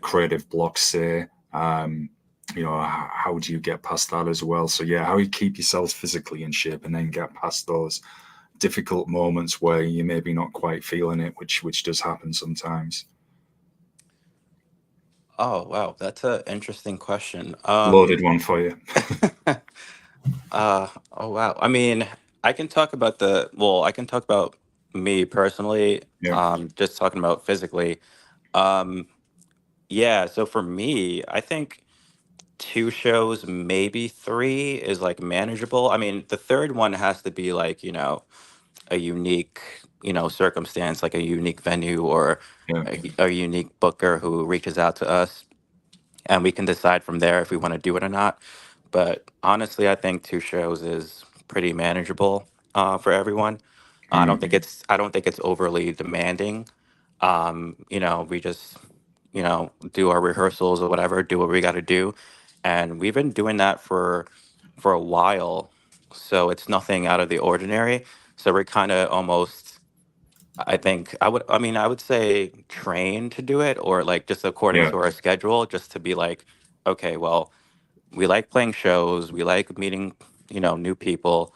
creative blocks, say, how do you get past that as well? So yeah, how you keep yourselves physically in shape, and then get past those difficult moments where you're maybe not quite feeling it, which does happen sometimes. Oh, wow, that's an interesting question. Loaded one for you. Oh wow. I mean, I can talk about me personally, Yeah. just talking about physically. Um, yeah, so for me, I think 2 shows, maybe 3 is like manageable. I mean, the third one has to be like, a unique, circumstance, like a unique venue or Yeah. a unique booker who reaches out to us, and we can decide from there if we want to do it or not. But honestly, I think 2 shows is pretty manageable for everyone. Mm. I don't think it's overly demanding. We just do our rehearsals or whatever, do what we got to do, and we've been doing that for a while. So it's nothing out of the ordinary. So we're kind of almost, I would say trained to do it, or like just according Yeah. to our schedule, just to be like, okay, well, we like playing shows, we like meeting, new people.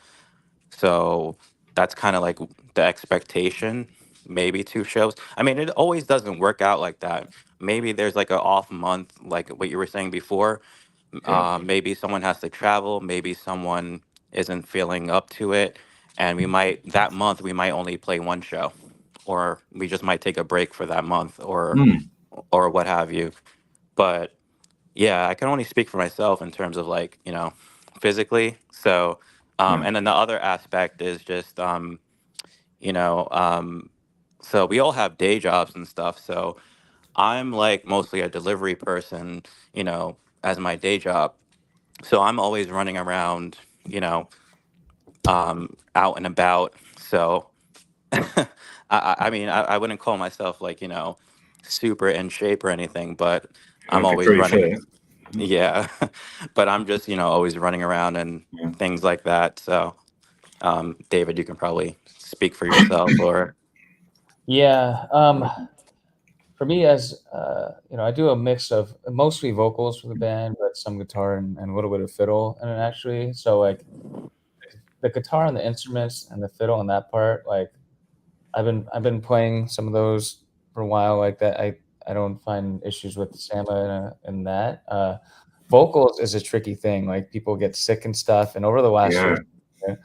So that's kind of like the expectation, maybe 2 shows. I mean, it always doesn't work out like that. Maybe there's like an off month, like what you were saying before. Yeah. Maybe someone has to travel, maybe someone isn't feeling up to it, and that month we might only play 1 show, or we just might take a break for that month, Mm. or what have you. But yeah, I can only speak for myself in terms of like, physically. So, Yeah. and then the other aspect is just, you know, um, so we all have day jobs and stuff. So I'm like mostly a delivery person, as my day job. So I'm always running around, out and about. So I mean, I wouldn't call myself like, super in shape or anything, but I'm Okay, always pretty running. fit. Yeah, but I'm just, always running around and Yeah. things like that. So, David, you can probably speak for yourself, or Yeah. For me, as I do a mix of mostly vocals for the band, but some guitar and a little bit of fiddle in it actually. So like the guitar and the instruments and the fiddle and that part, like I've been playing some of those for a while like that. I don't find issues with Samba and that. Vocals is a tricky thing. Like people get sick and stuff, and over the last year, Yeah.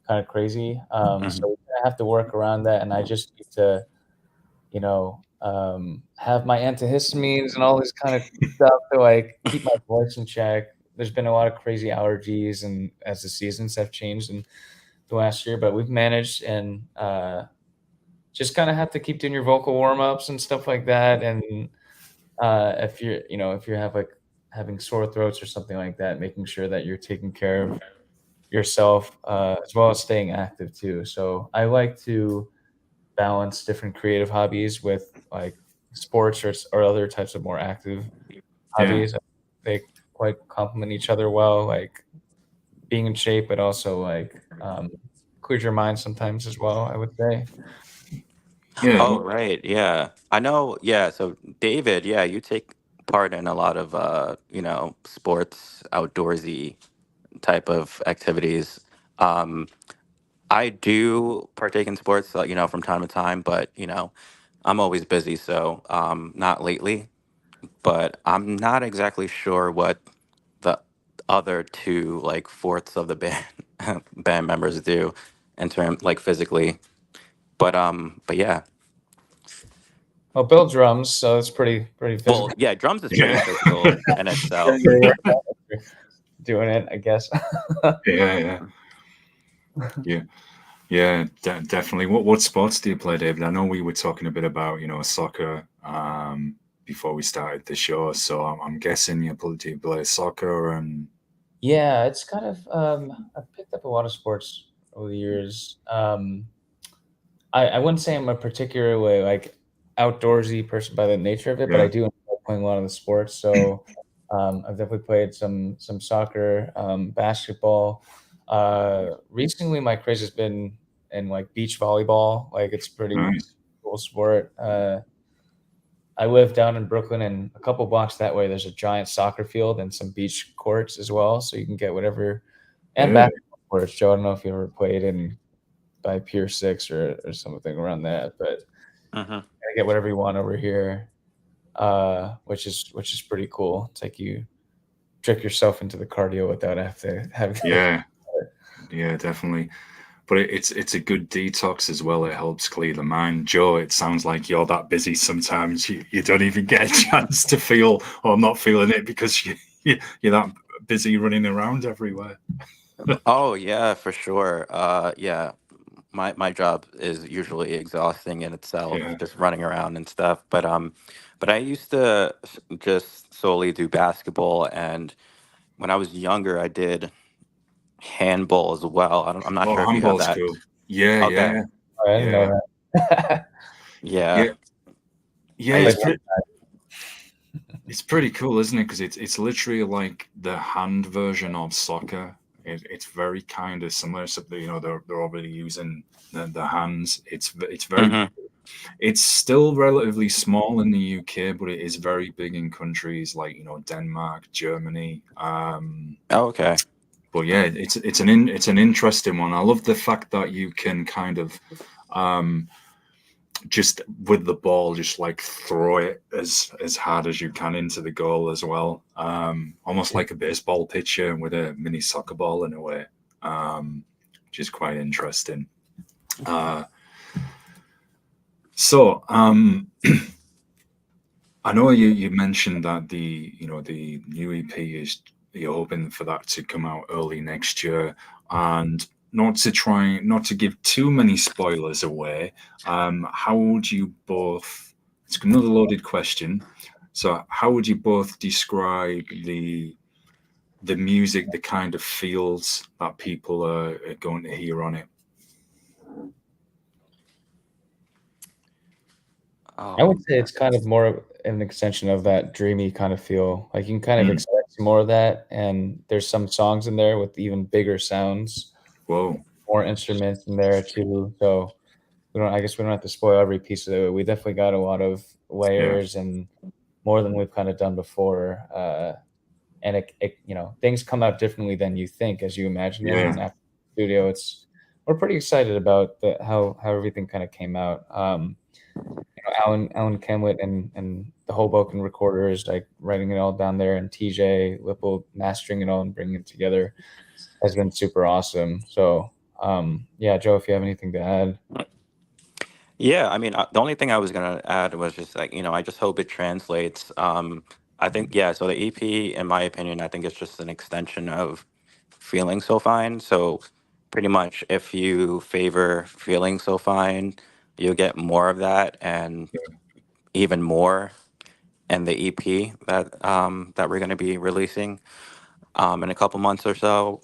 kind of crazy. Mhm. So we kinda have to work around that, and I just need to, have my antihistamines and all this kind of stuff to like keep my voice in check. There's been a lot of crazy allergies, and as the seasons have changed in the last year, but we've managed and just kind of have to keep doing your vocal warm ups and stuff like that. And if you have like having sore throats or something like that, making sure that you're taking care of yourself as well as staying active too. So I like to balance different creative hobbies with like sports or other types of more active Yeah. hobbies. They quite complement each other well, like being in shape, but also like clears your mind sometimes as well, I would say. Yeah. Oh, right, yeah, I know. Yeah, so David, yeah, you take part in a lot of sports, outdoorsy type of activities. Um, I do partake in sports, from time to time, but I'm always busy, so not lately. But I'm not exactly sure what the other two like fourths of the band band members do in term like physically. But yeah. Well, Bill drums, so it's pretty Well, physical. yeah, drums is pretty Yeah. physical in Sure, itself. you're doing it, I guess. Yeah. Yeah. Yeah. Yeah. Definitely. What sports do you play, David? I know we were talking a bit about soccer before we started the show, so I'm guessing do you play soccer and Yeah, it's kind of I've picked up a lot of sports over the years. I wouldn't say I'm a particularly like outdoorsy person by the nature of it, but I yeah. do enjoy playing a lot of the sports. So I've definitely played some soccer, basketball. Recently, my craze has been in like beach volleyball. Like it's pretty Nice. cool sport. I live down in Brooklyn, and a couple blocks that way, there's a giant soccer field and some beach courts as well. So you can get whatever, and Yeah. basketball courts. Joe, I don't know if you ever played in by Pier 6 or something around that, but Hmm. I get whatever you want over here, which is pretty cool. It's like you trick yourself into the cardio without have to have. Yeah. Yeah, definitely. But it's a good detox as well. It helps clear the mind. Joe, it sounds like you're that busy sometimes you don't even get a chance to feel or not feeling it because you're that busy running around everywhere. Oh yeah, for sure. Yeah, my job is usually exhausting in itself, Yeah. just running around and stuff. But I used to just solely do basketball, and when I was younger, I did handball as well. I'm not Oh, sure if you have handball's that. cool. Yeah, Okay. yeah, I didn't yeah, know that. Yeah. yeah, yeah. I I played It's used pretty. It's pretty cool, isn't it? Because it's literally like the hand version of soccer. It's very kind of similar, except that, they're already using the hands. It's very Hmm. it's still relatively small in the UK, but it is very big in countries like Denmark, Germany. Oh, okay. But yeah, it's an interesting one. I love the fact that you can kind of um, just with the ball, just like throw it as hard as you can into the goal as well. Almost like a baseball pitcher with a mini soccer ball in a way, which is quite interesting. Uh, so I know you mentioned that the new EP is, you're hoping for that to come out early next year, and not to give too many spoilers away. How would you both? It's another loaded question. So how would you both describe the music, the kind of feels that people are going to hear on it? I would Um, say it's kind of more of an extension of that dreamy kind of feel. Like, you can kind of Mm. expect more of that, and there's some songs in there with even bigger sounds, Whoa. more instruments in there too. So I guess we don't have to spoil every piece of it. We definitely got a lot of Yeah. layers and more than we've kind of done before. And things come out differently than you think as you imagine them. Yeah. And after the studio, we're pretty excited about how everything kind of came out. Alan Kenwit and the Hoboken recorders, like writing it all down there, and TJ Whipple mastering it all and bringing it together has been super awesome. So yeah, Joe, if you have anything to add. yeah, I mean, the only thing I was gonna add was just like, I just hope it translates. I think, yeah, so the EP, in my opinion, I think it's just an extension of Feeling So Fine. So pretty much if you favor Feeling So Fine, you'll get more of that and even more in the EP that we're gonna be releasing in a couple months or so.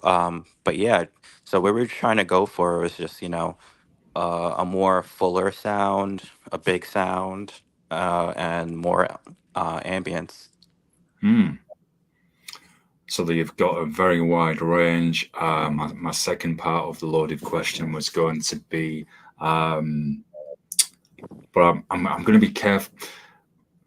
But yeah, so what we're trying to go for is just, a more fuller sound, a big sound, and more ambience. Hmm. So that you've got a very wide range. My second part of the loaded question was going to be, but I'm going to be careful.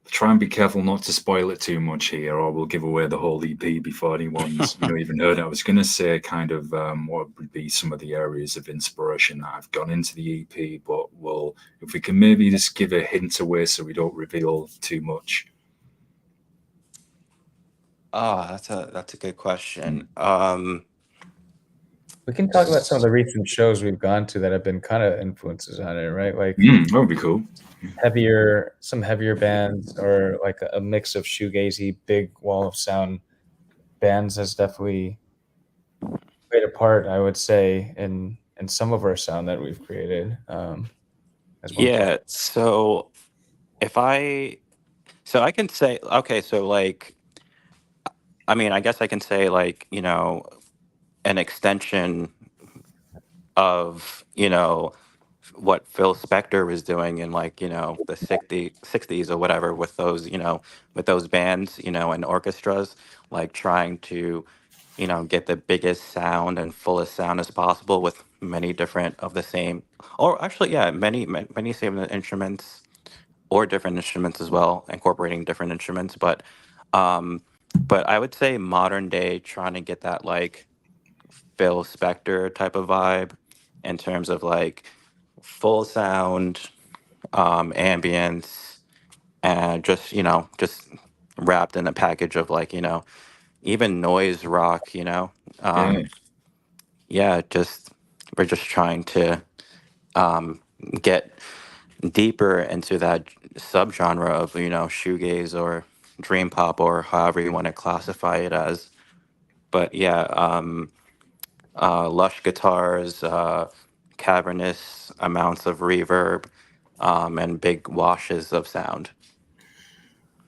Try and be careful not to spoil it too much here, or we'll give away the whole EP before anyone's even heard it. I was going to say kind of what would be some of the areas of inspiration that have gone into the EP, but if we can maybe just give a hint away so we don't reveal too much. Oh, that's a good question. We can talk about some of the recent shows we've gone to that have been kind of influences on it, right? Like That would be cool. some heavier bands, or like a mix of shoegazy, big wall of sound bands has definitely played a part, I would say, in some of our sound that we've created. As one part. Yeah, so if I so I can say, okay, so like, I mean, I guess I can say, like, an extension of, what Phil Spector was doing in, like, the 60s or whatever, with those, with those bands, and orchestras, like trying to, get the biggest sound and fullest sound as possible with many different of the same, or actually, yeah, many same instruments, or different instruments as well, incorporating different instruments. Um, but I would say modern day, trying to get that like Phil Spector type of vibe in terms of like full sound, ambience, and just wrapped in a package of like, even noise rock, Yeah, yeah, just we're just trying to um, get deeper into that subgenre of, shoegaze or dream pop, or however you want to classify it as. But yeah, lush guitars, cavernous amounts of reverb, and big washes of sound.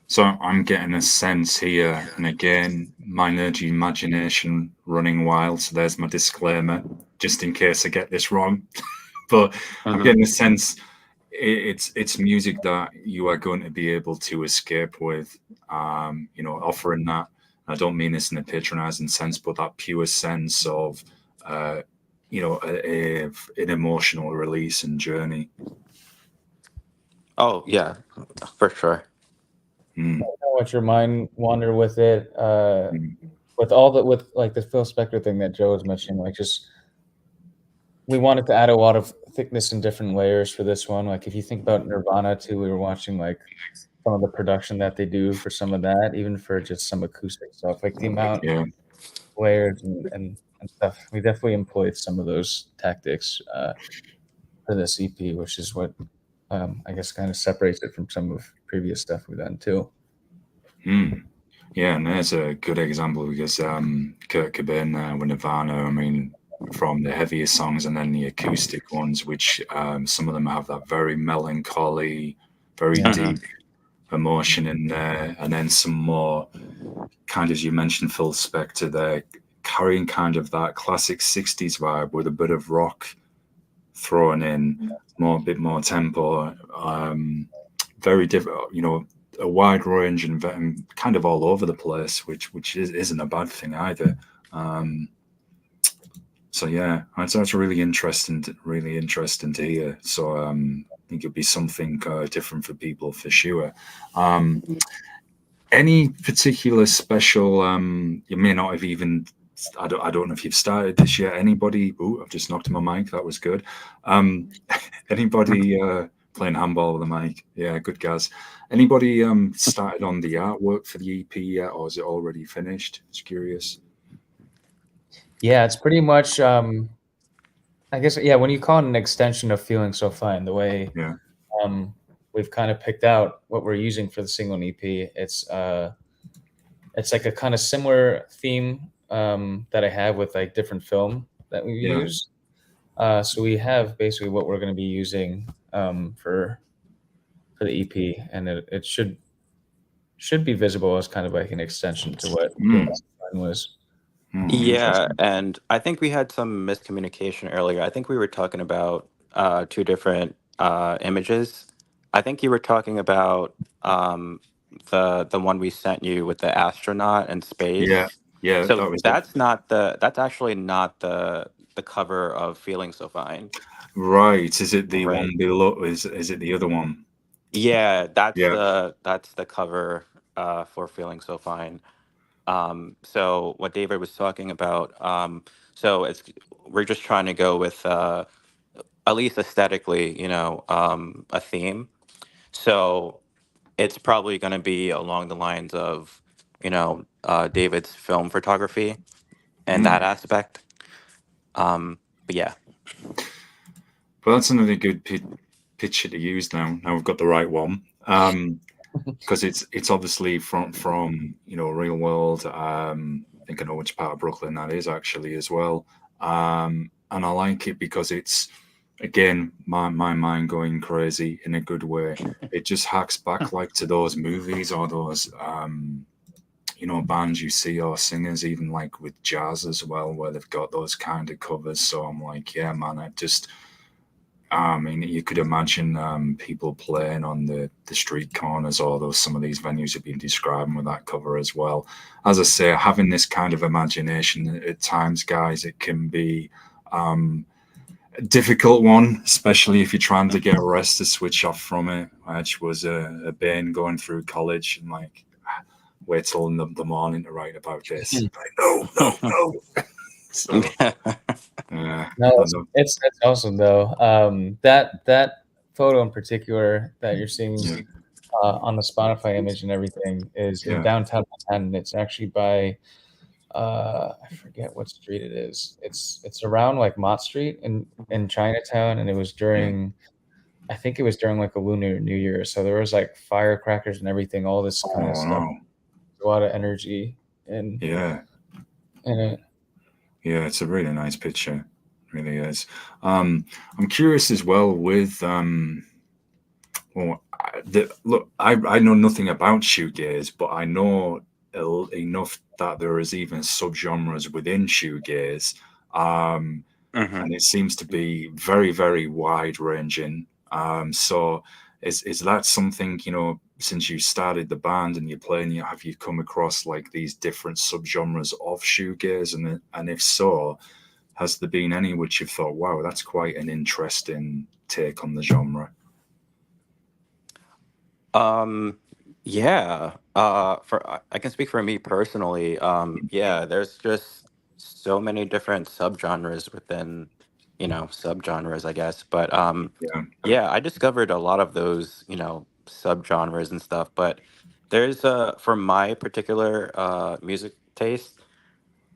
so I'm getting a sense here, and again, my nerdy imagination running wild. So there's my disclaimer, just in case I get this wrong. But I'm Hmm. getting a sense it's music that you are going to be able to escape with, offering that. I don't mean this in a patronizing sense, but that pure sense of, an emotional release and journey. Oh yeah, for sure. Mm, Let your mind wander with it. mm, With like the Phil Spector thing that Joe was mentioning, like just we wanted to add a lot of thickness and different layers for this one. Like if you think about Nirvana too, we were watching like some of the production that they do for some of that, even for just some acoustic stuff, like the amount yeah. of layers and stuff. We definitely employed some of those tactics for this EP, which is what I guess kind of separates it from some of previous stuff we've done too. Mm. Yeah, and there's a good example because Kurt Cobain there with Nirvana, I mean, from the heaviest songs and then the acoustic ones, which some of them have that very melancholy, very Yeah. Mhm. deep emotion in there, and then some more kind of, as you mentioned, Phil Spector there, carrying kind of that classic 60s vibe with a bit of rock thrown in, a bit more tempo, very different, a wide range and kind of all over the place, which isn't a bad thing either. Um, so yeah, that's really interesting to hear. So I think it'd be something different for people for sure. Um, any particular special? You may not have even. I don't know if you've started this yet. Anybody? Oh, I've just knocked my mic. That was good. Um, anybody playing handball with a mic? Yeah, good guys. Anybody started on the artwork for the EP yet, or is it already finished? Just curious. Yeah, it's pretty much I guess yeah, when you call it an extension of Feeling So Fine, the way Yeah, um we've kind of picked out what we're using for the single and EP, it's like a kind of similar theme that I have with like different film that we yeah. use. So we have basically what we're going to be using for the EP, and it should be visible as kind of like an extension to what Feeling Mm, So Fine was. Yeah, interesting. and I think we had some miscommunication earlier. I think we were talking about two different images. I think you were talking about the one we sent you with the astronaut and Yeah, space. yeah. So That was it. that's actually not the cover of Feeling So Fine. Right. Is it the Right. one below? Is it the other one? Yeah, Yeah, that's the cover for Feeling So Fine. So what David was talking about, so it's we're just trying to go with at least aesthetically, a theme. So it's probably going to be along the lines of, David's film photography and that mm. aspect. But yeah. Well, that's another good picture to use now. Now we've got the right one. Because it's obviously from real world. I think I know which part of Brooklyn that is actually as well. And I like it because it's again my mind going crazy in a good way. It just hacks back like to those movies or those bands you see or singers, even like with jazz as well, where they've got those kind of covers. So I'm like, yeah, man, I mean, you could imagine people playing on the street corners or those some of these venues have been describing with that cover as well. As I say, having this kind of imagination at times, guys, it can be a difficult one, especially if you're trying to get rest to switch off from it, which was a bane going through college and like wait till in the morning to write about this. Like, no, no, no. So yeah, No, I it's know. it's awesome though. That photo in particular that you're seeing Yeah, on the Spotify image and everything is in yeah. downtown Manhattan. It's actually by I forget what street it is. It's around like Mott Street in Chinatown, and it was Yeah. during I think it was during like a Lunar New Year. So there was like firecrackers and everything, all this kind of Oh stuff. no. A lot of energy Yeah. in it. Yeah, it's a really nice picture. It really is. I'm curious as well with look, I know nothing about shoegaze, but I know enough that there is even subgenres within shoegaze, hmm and it seems to be very, very wide ranging. So is that something, since you started the band and you're playing, have you come across like these different subgenres of shoegaze, and if so, has there been any which you've thought, wow, that's quite an interesting take on the genre? Yeah. I can speak for me personally. Yeah, there's just so many different subgenres within, subgenres, I guess. But Yeah. yeah, I discovered a lot of those, subgenres and stuff. But there's for my particular music taste,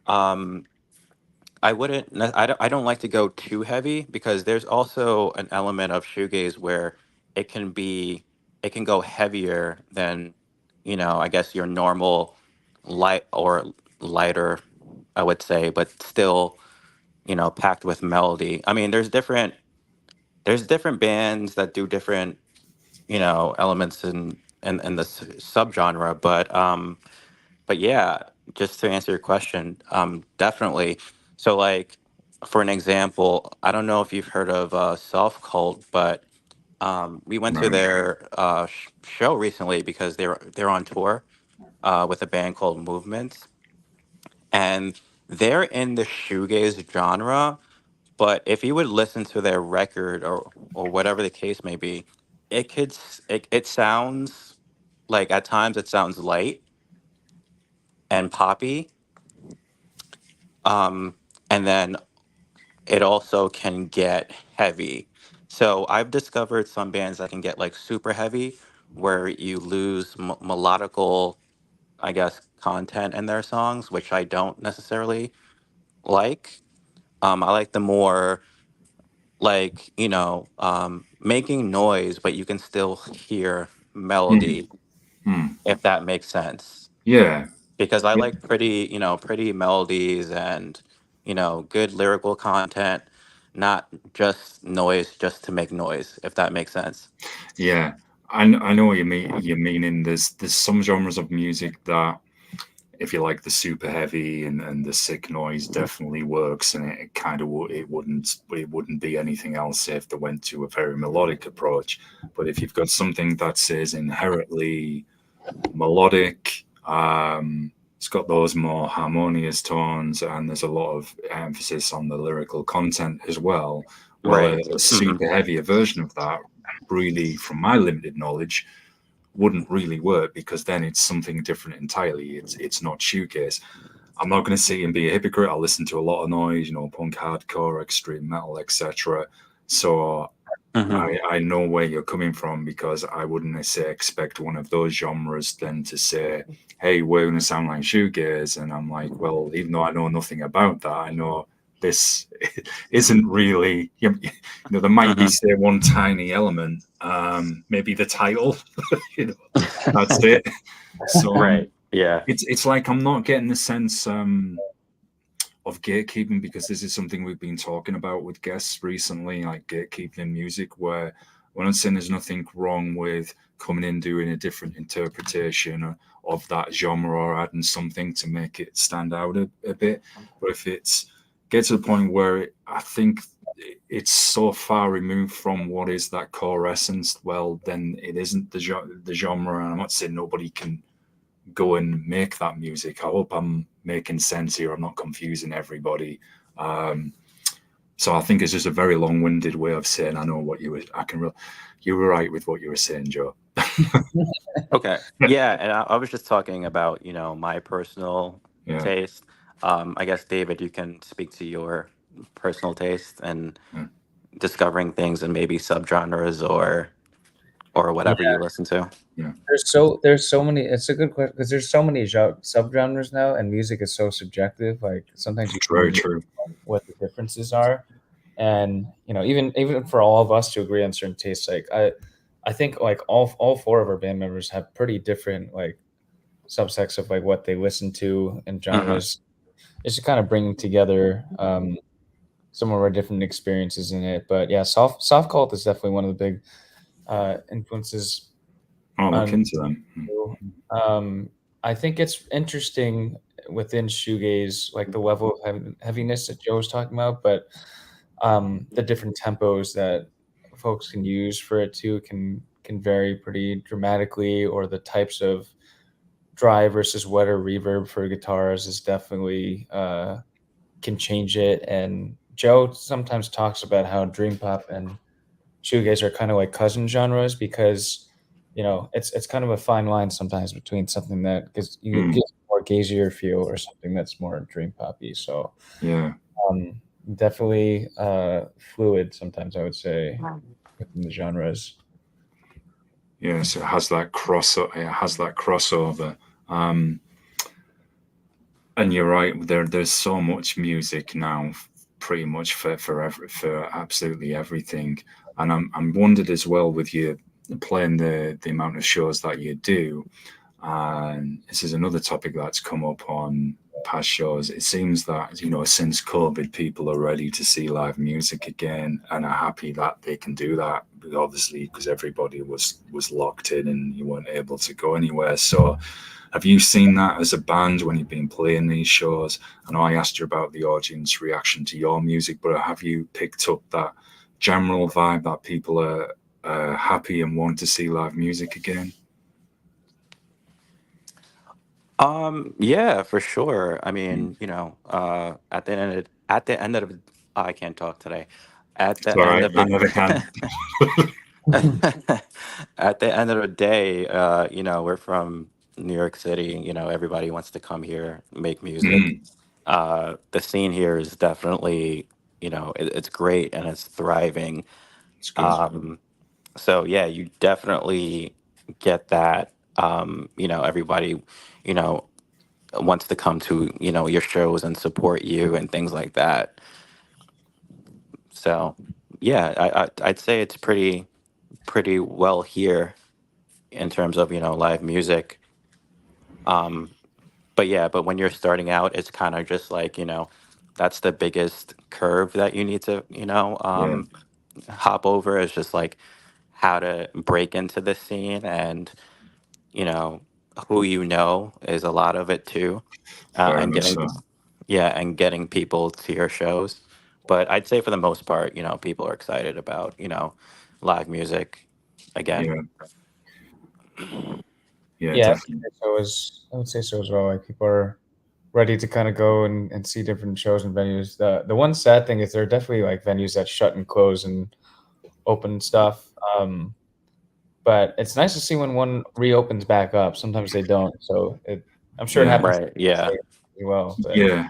um I don't like to go too heavy because there's also an element of shoegaze where it can be it can go heavier than, I guess your normal light or lighter, I would say, but still, packed with melody. I mean, there's different bands that do different, elements in the subgenre, but yeah, just to answer your question, definitely. So, like, for an example, I don't know if you've heard of Self Cult, but we went to Right. their show recently because they're on tour with a band called Movements, and they're in the shoegaze genre. But if you would listen to their record or whatever the case may be, it sounds like at times it sounds light and poppy, um, and then it also can get heavy. So I've discovered some bands that can get like super heavy, where you lose melodical, I guess, content in their songs, which I don't necessarily like. I like the more like making noise, but you can still hear Hmm. melody, Hmm. if that makes sense. Yeah. Because I Yeah. like pretty melodies and good lyrical content, not just noise just to make noise, if that makes sense. Yeah. I know what you mean. You're meaning there's some genres of music that, if you like the super heavy and the sick noise, definitely works, and it kind of it wouldn't be anything else if they went to a very melodic approach. But if you've got something that says inherently melodic, it's got those more harmonious tones, and there's a lot of emphasis on the lyrical content as well. Well, Right. a Hmm. super heavier version of that, really, from my limited knowledge, wouldn't really work, because then it's something different entirely. It's not shoegaze. I'm not going to sit and be a hypocrite. I listen to a lot of noise, punk, hardcore, extreme metal, etc. So Hmm. I know where you're coming from, because I wouldn't necessarily expect one of those genres then to say, hey, we're going to sound like shoegaze. And I'm like, well, even though I know nothing about that, I know this isn't really, there might be, Hmm. say, one tiny element, maybe the title, that's it. So Right. Yeah. it's like I'm not getting the sense of gatekeeping, because this is something we've been talking about with guests recently, like gatekeeping in music, where we're not saying there's nothing wrong with coming in doing a different interpretation of that genre, or adding something to make it stand out a bit. But if it's get to the point where I think it's so far removed from what is that core essence, well, then it isn't the genre. And I'm not saying nobody can go and make that music. I hope I'm making sense here. I'm not confusing everybody. Um, so I think it's just a very long-winded way of saying I know what you were. You were right with what you were saying, Joe. Okay. Yeah, and I was just talking about my personal Yeah, taste. I guess David, you can speak to your personal taste and yeah, discovering things and maybe subgenres or Yeah, whatever you listen to. yeah. there's so many. It's a good question because there's so many subgenres now, and music is so subjective. Like sometimes you can't Very even true. know what the differences are, and even for all of us to agree on certain tastes, like I think like all four of our band members have pretty different like subsects of like what they listen to and Hmm. genres. It's just kind of bringing together some of our different experiences in it. But yeah, soft cult is definitely one of the big influences I'll look on. into them. Um, I think it's interesting within shoegaze, like the level of heaviness that Joe was talking about, but the different tempos that folks can use for it too can vary pretty dramatically, or the types of dry versus wet or reverb for guitars is definitely can change it. And Joe sometimes talks about how dream pop and shoegaze are kind of like cousin genres, because it's kind of a fine line sometimes between something that gives you Mm, gives more gazier feel or something that's more dream poppy. So yeah. um, definitely fluid sometimes, I would say, within the genres. Yeah, so it has that crossover. Um, and you're right. There's so much music now, pretty much for absolutely everything. And I'm wondered as well with you playing the amount of shows that you do. And this is another topic that's come up on past shows. It seems that, since COVID, people are ready to see live music again and are happy that they can do that. Obviously, because everybody was locked in and you weren't able to go anywhere. So, have you seen that as a band when you've been playing these shows? I know I asked you about the audience reaction to your music, but have you picked up that general vibe that people are happy and want to see live music again? Yeah, for sure. I Mm. mean, at the end of I can't talk today. At It's the all end right. of I never can. the at the end of the day, we're from New York City. Everybody wants to come here, make music. Mm, The scene here is definitely, it's great and it's thriving. it's good. Um, so yeah, you definitely get that. Everybody, you know, wants to come to your shows and support you and things like that. So yeah, I'd say it's pretty well here in terms of live music. Um, but when you're starting out, it's kind of just like that's the biggest curve that you need to Yeah, hop over, is just like how to break into the scene. And you know who is a lot of it too, very and much getting so. yeah, and getting people to your shows. But I'd say for the most part, people are excited about live music again. Yeah, yeah, Yeah, definitely. I would say so as well. Like, people are ready to kind of go and see different shows and venues. The one sad thing is there are definitely like venues that shut and close and open and stuff. But it's nice to see when one reopens back up. Sometimes they don't. So I'm sure it Yeah, happens Right, yeah. as well. But yeah.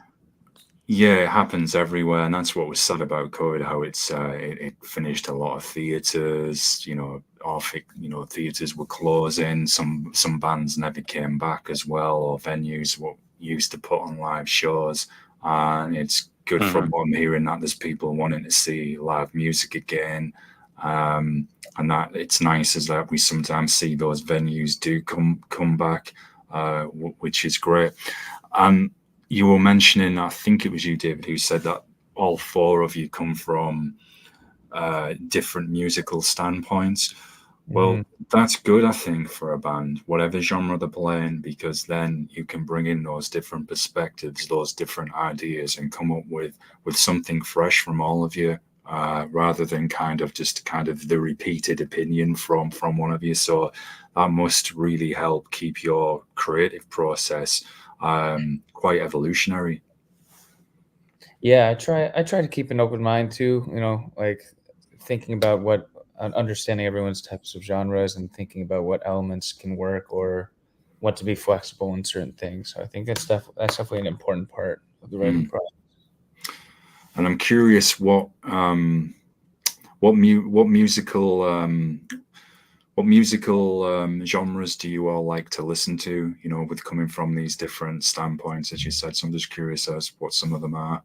Yeah, it happens everywhere, and that's what was sad about COVID. How it finished a lot of theaters. Theaters were closing. Some bands never came back as well, or venues what used to put on live shows. And it's good from Hmm. what I'm hearing that there's people wanting to see live music again. And that it's nice is that we sometimes see those venues do come back, which is great. And you were mentioning, I think it was you, David, who said that all four of you come from different musical standpoints. mhm. Well, that's good, I think, for a band, whatever genre they're playing, because then you can bring in those different perspectives, those different ideas, and come up with something fresh from all of you, rather than kind of the repeated opinion from one of you. So that must really help keep your creative process quite evolutionary. Yeah, I try to keep an open mind too, like thinking about what understanding everyone's types of genres and thinking about what elements can work or what to be flexible in certain things. So I think that's definitely an important part of the writing Mm. process. And I'm curious what musical genres do you all like to listen to? With coming from these different standpoints, as you said. So I'm just curious as what some of them are.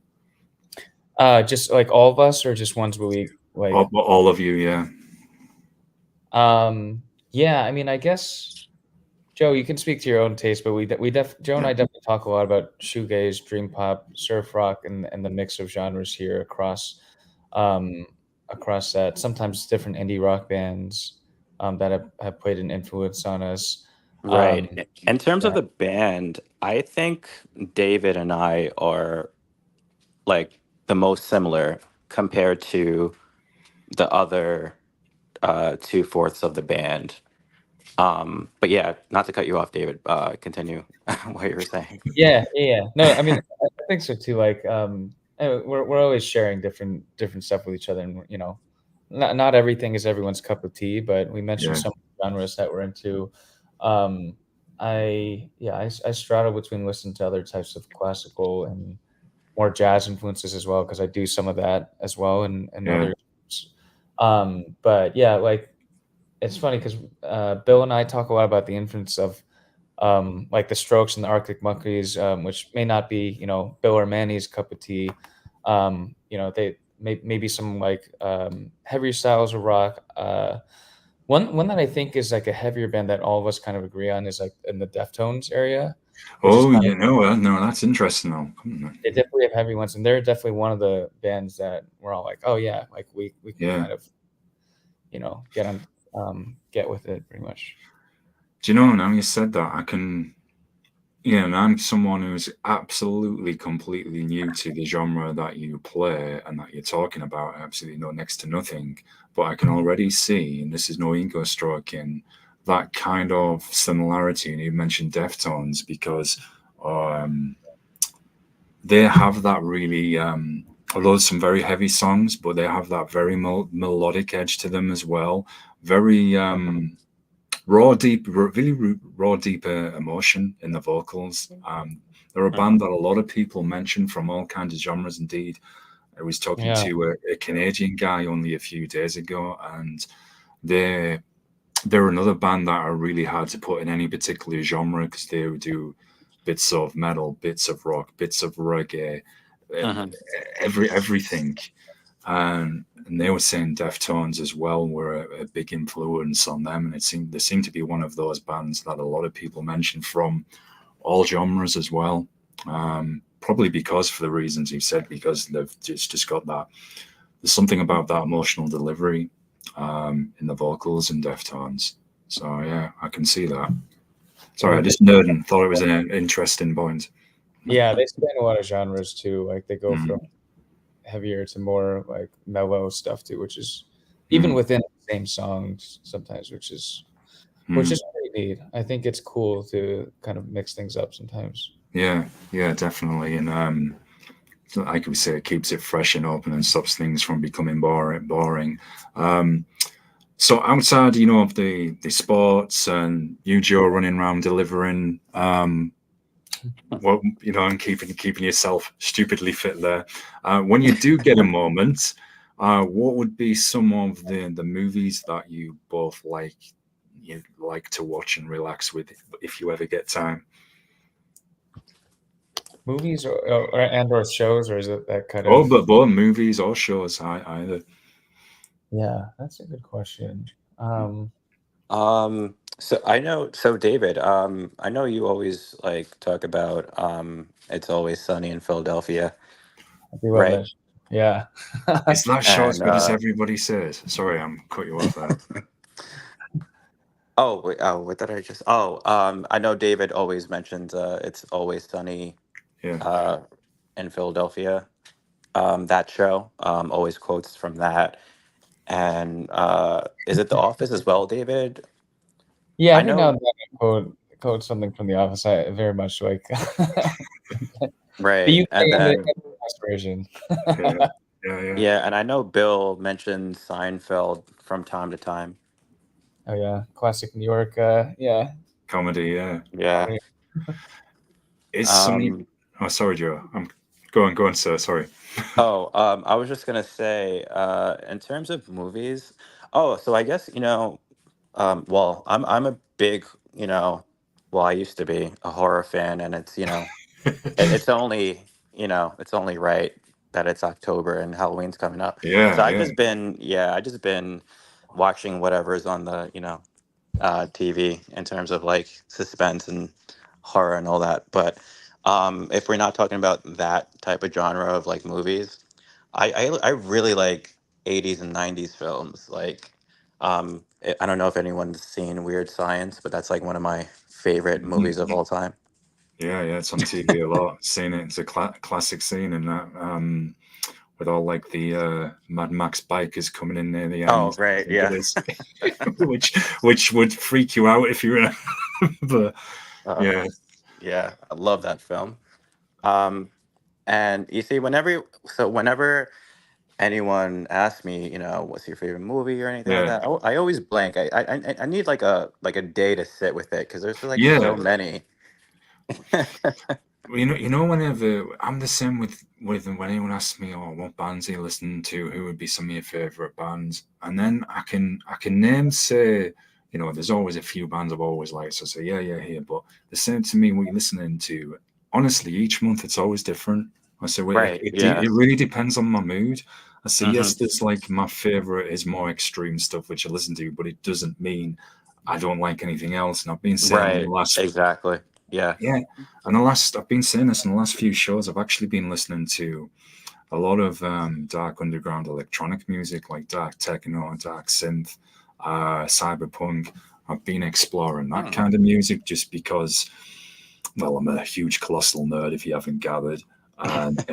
Just like all of us, or just ones where we like. All of you, yeah. Yeah, I mean, I guess Joe, you can speak to your own taste, but Joe and Yeah. I definitely talk a lot about shoegaze, dream pop, surf rock, and the mix of genres here um, across that. Sometimes different indie rock bands that have played an influence on us. Right. Um, In terms of that, the band, I think David and I are like the most similar compared to the other 2/4 of the band. But yeah, not to cut you off, David. Continue what you were saying. Yeah. No, I mean, I think so too. Like, we're always sharing different stuff with each other, and not everything is everyone's cup of tea. But we mentioned Yeah. some genres that we're into. Um, I straddle between listening to other types of classical and more jazz influences as well, because I do some of that as well, and Yeah. other. But yeah, like it's funny because Bill and I talk a lot about the influence of like the Strokes and the Arctic Monkeys, which may not be, Bill or Manny's cup of tea. They maybe some like heavier styles of rock. One that I think is like a heavier band that all of us kind of agree on is like in the Deftones area, which is Oh, kind you of, know, no, that's interesting though. they definitely have heavy ones, and they're definitely one of the bands that we're all like, oh yeah, like we can Yeah. kind of get with it pretty much. Do you know, now you said that, I can, and I'm someone who's absolutely completely new to the genre that you play and that you're talking about. I absolutely know next to nothing, but I can already see, and this is no ego stroking, that kind of similarity. And you mentioned Deftones because they have that really, although some very heavy songs, but they have that very melodic edge to them as well. Very raw, deep, really raw, deep emotion in the vocals. They're a band that a lot of people mention from all kinds of genres. Indeed, I was talking Yeah. to a Canadian guy only a few days ago, and they're another band that are really hard to put in any particular genre because they do bits of metal, bits of rock, bits of reggae, everything. And they were saying Deftones as well were a big influence on them, and they seem to be one of those bands that a lot of people mention from all genres as well. Probably because for the reasons you said, because they've just got that. There's something about that emotional delivery in the vocals in Deftones. So yeah, I can see that. Sorry, I just nerded and thought it was an interesting point. Yeah, they span a lot of genres too. Like they go Mm. from heavier to more like mellow stuff too, which is even within the same songs sometimes, which is pretty neat. I think it's cool to kind of mix things up sometimes. Yeah, definitely. And like we say, it keeps it fresh and open and stops things from becoming boring. So outside, of the sports and you, Joe, running around delivering, and keeping yourself stupidly fit there. When you do get a moment, what would be some of the movies that you both you'd like to watch and relax with if you ever get time? Movies or shows, or is it that kind Oh, of? but both movies or shows, either. Yeah, that's a good question. So David, I know you always like talk about It's Always Sunny in Philadelphia, I do love right? that. Yeah. Is that show as And good as everybody says? Sorry, I'm cut you off there. oh, wait, what did I just? Oh, I know David always mentions It's Always Sunny Yeah. in Philadelphia. That show always quotes from that. And is it The Office as well, David? Yeah, I every now know, and then I quote something from The Office. I very much like the right? And UK and the then US version. Yeah. yeah, and I know Bill mentioned Seinfeld from time to time. Oh yeah, classic New York. Yeah, Comedy, yeah. Yeah. Is Sunny? Um, Oh, sorry, Joe. I'm go on, sir. Sorry. I was just gonna say, in terms of movies, so I guess, well, I'm a big, well, I used to be a horror fan, and it's only, it's only right that it's October and Halloween's coming up. So Yeah. I just been watching whatever's on the, TV in terms of like suspense and horror and all that. But if we're not talking about that type of genre of like movies, I really like 80s and 90s films. Like, I don't know if anyone's seen Weird Science, but that's like one of my favorite movies of all time. Yeah. It's on TV a lot. Seen it. It's a classic scene in that. with all like the Mad Max bikers coming in near the Oh, end. I right, think it yeah. is, which would freak you out if you were. But Uh, yeah, yeah, I love that film. Um, and you see, whenever anyone asks me, what's your favorite movie or anything like yeah, that, I always blank. I need like a day to sit with it because there's like so yeah. many. Well, whenever I'm the same with when anyone asks me, "Oh, what bands are you listening to? Who would be some of your favorite bands?" And then I can name say, there's always a few bands I've always liked. So I say, yeah, here. But the same to me, what you're listening to. Honestly, each month it's always different. I say, well, Right. Yeah. it really depends on my mood. I say, Hmm. yes, there's like my favorite is more extreme stuff which I listen to, but it doesn't mean I don't like anything else. And I've been saying in the Right. last Exactly. Yeah. yeah, I've been saying this in the last few shows. I've actually been listening to a lot of dark underground electronic music, like dark techno, dark synth, cyberpunk. I've been exploring that Hmm. kind of music just because, well, I'm a huge colossal nerd if you haven't gathered, and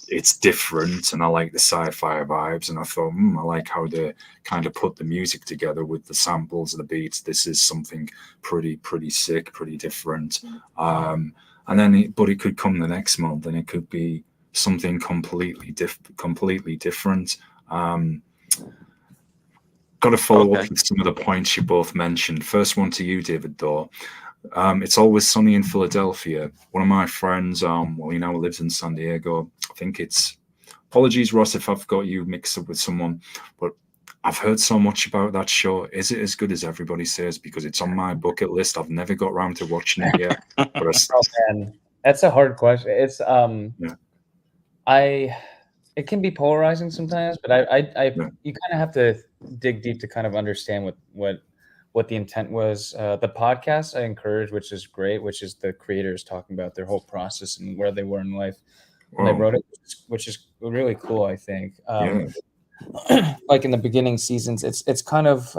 it's different, and I like the sci-fi vibes, and I thought, I like how they kind of put the music together with the samples, the beats. This is something pretty sick, pretty different. And then, but it could come the next month, and it could be something completely different. Um, Got to follow up Okay. with some of the points you both mentioned. First one to you, David, though. It's always sunny in Philadelphia. One of my friends, well, he now lives in San Diego. I think it's, apologies, Ross, if I've got you mixed up with someone, but I've heard so much about that show. Is it as good as everybody says? Because it's on my bucket list. I've never got around to watching it yet. But Oh man, that's a hard question. It's yeah, I it can be polarizing sometimes, but yeah, you kind of have to dig deep to kind of understand what the intent was. The podcast I encourage, which is great, which is the creators talking about their whole process and where they were in life when they oh, wrote it, which is really cool. I think, yeah, like in the beginning seasons, it's kind of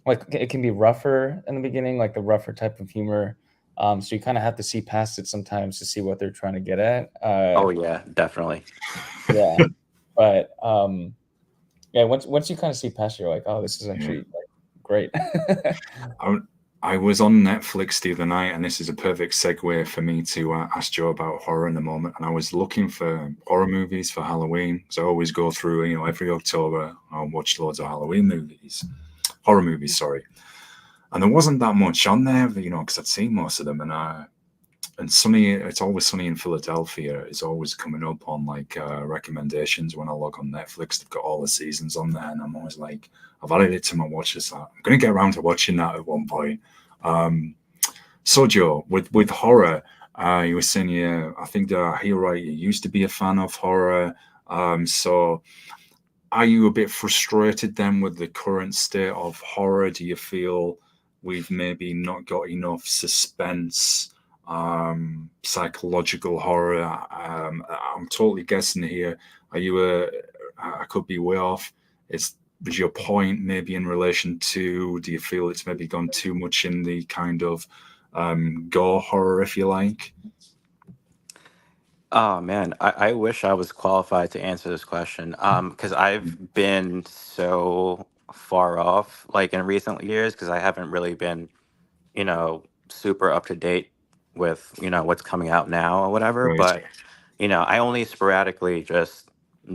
like it can be rougher in the beginning, like the rougher type of humor. So you kind of have to see past it sometimes to see what they're trying to get at. Oh yeah, definitely. Yeah, but yeah, once you kind of see past it, you're like, oh, this is yeah. actually like great. I, I was on Netflix the other night, and this is a perfect segue for me to ask Joe about horror in a moment. And I was looking for horror movies for Halloween. So I always go through, every October, I'll watch loads of Halloween movies, horror movies, sorry. And there wasn't that much on there, because I'd seen most of them. And it's always sunny in Philadelphia is always coming up on like recommendations when I log on Netflix. They've got all the seasons on there, and I'm always like, I've added it to my watch list. I'm going to get around to watching that at one point. So Joe, with horror, you were saying, yeah, I think that I hear right. You used to be a fan of horror. So are you a bit frustrated then with the current state of horror? Do you feel we've maybe not got enough suspense, psychological horror? I'm totally guessing here. Are you I could be way off. Was your point maybe in relation to, do you feel it's maybe gone too much in the kind of gore horror, if you like? Oh man, I wish I was qualified to answer this question. Because I've been so far off, like in recent years, because I haven't really been, super up to date with, what's coming out now or whatever. Right. But, I only sporadically just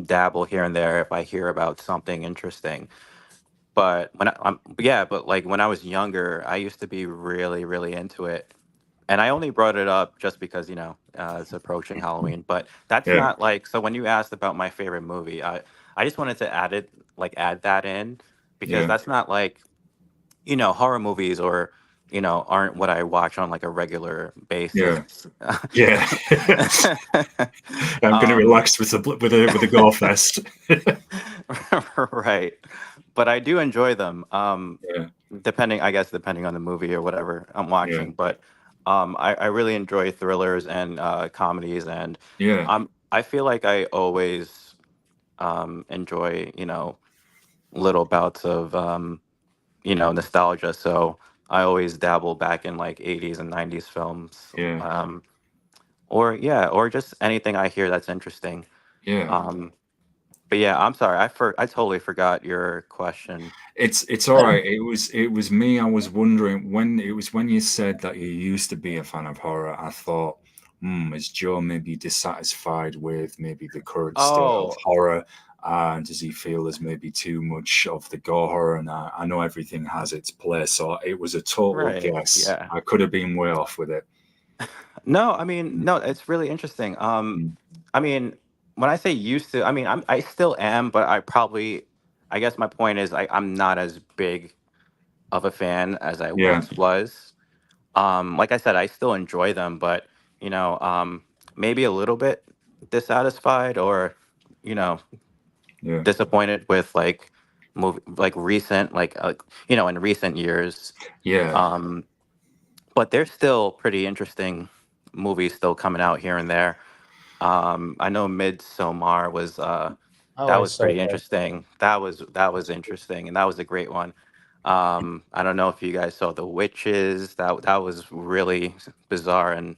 dabble here and there if I hear about something interesting. But yeah, but like when I was younger, I used to be really, really into it. And I only brought it up just because, it's approaching Halloween. But that's Yeah. not like, so when you asked about my favorite movie, I just wanted to add that in because Yeah. that's not like, horror movies or, aren't what I watch on like a regular Yeah. basis. Yeah. I'm going to um, relax with a gore fest. right. But I do enjoy them. Yeah. Depending on the movie or whatever I'm Yeah. watching. But I really enjoy thrillers and comedies, and Yeah. I feel like I always enjoy little bouts of nostalgia. So I always dabble back in like 80s and 90s films, Yeah. or just anything I hear that's interesting. Yeah. But yeah, I'm sorry. I totally forgot your question. It's all right. It was me. I was wondering when you said that you used to be a fan of horror. I thought, is Joe maybe dissatisfied with maybe the current state of Oh, horror? Does he feel there's maybe too much of the gore horror? And I know everything has its place, so it was a total right. guess. Yeah. I could have been way off with it. No, I mean, no, it's really interesting. Mm. I mean, when I say used to, I mean, I still am, but I guess my point is I'm not as big of a fan as I Yeah, once was. Like I said, I still enjoy them, but you know, maybe a little bit dissatisfied or, you know, yeah, disappointed with like like recent, in recent years. yeah. Um, but there's still pretty interesting movies still coming out here and there. I know Midsommar was Oh, that I was saw pretty that. interesting. That was interesting, and that was a great one. I don't know if you guys saw The Witches. That was really bizarre and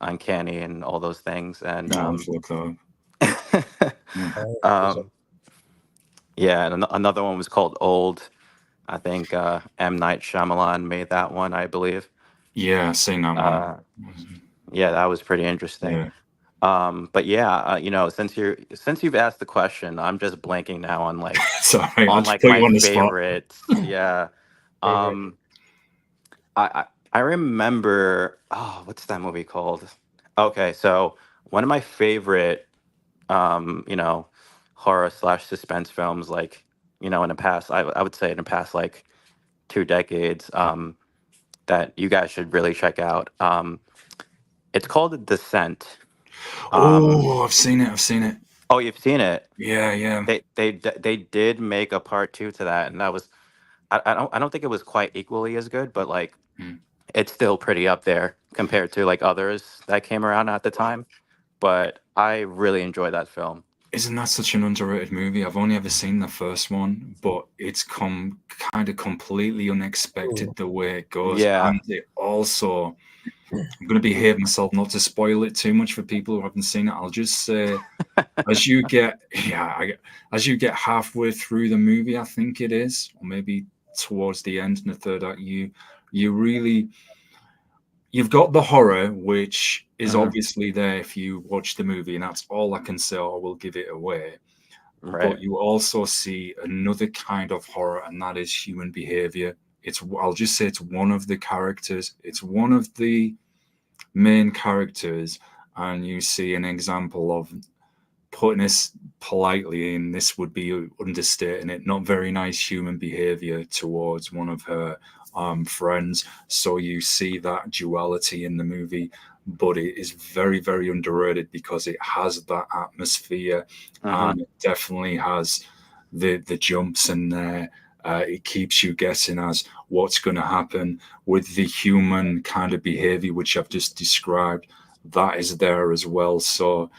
uncanny and all those things. And No, fuck that. Yeah, Oh, there's a um, yeah, and another one was called Old. I think M. Night Shyamalan made that one, I believe. yeah. Seen that one. Uh, yeah, that was pretty interesting. Yeah. But yeah, since you've asked the question, I'm just blanking now Sorry, I on just like put you my on the spot. favorites. Yeah. favorite. Um, I remember. Oh, what's that movie called? Okay, so one of my favorite, you know, horror slash suspense films, like in the past, I would say in the past like 2 decades, that you guys should really check out. It's called The Descent. Um, Oh, I've seen it. I've seen it. oh, you've seen it. Yeah, yeah. They did make a part two to that, and that was I don't think it was quite equally as good, but like Mm. it's still pretty up there compared to like others that came around at the time. But I really enjoyed that film. Isn't that such an underrated movie? I've only ever seen the first one, but it's kind of completely unexpected Ooh. the way it goes. Yeah. And it also, I'm going to behave myself not to spoil it too much for people who haven't seen it. I'll just say, as you get, as you get halfway through the movie, I think it is, or maybe towards the end in the third act, you really you've got the horror, which is Hmm. obviously there if you watch the movie, and that's all I can say, or I will give it away. Right. But you also see another kind of horror, and that is human behavior. I'll just say it's one of the characters, it's one of the main characters, and you see an example of, putting this politely, and this would be understating it, not very nice human behavior towards one of her friends. So you see that duality in the movie, but it is very, very underrated because it has that atmosphere, Hmm. and it definitely has the jumps in there. It keeps you guessing as what's going to happen with the human kind of behavior, which I've just described. That is there as well. So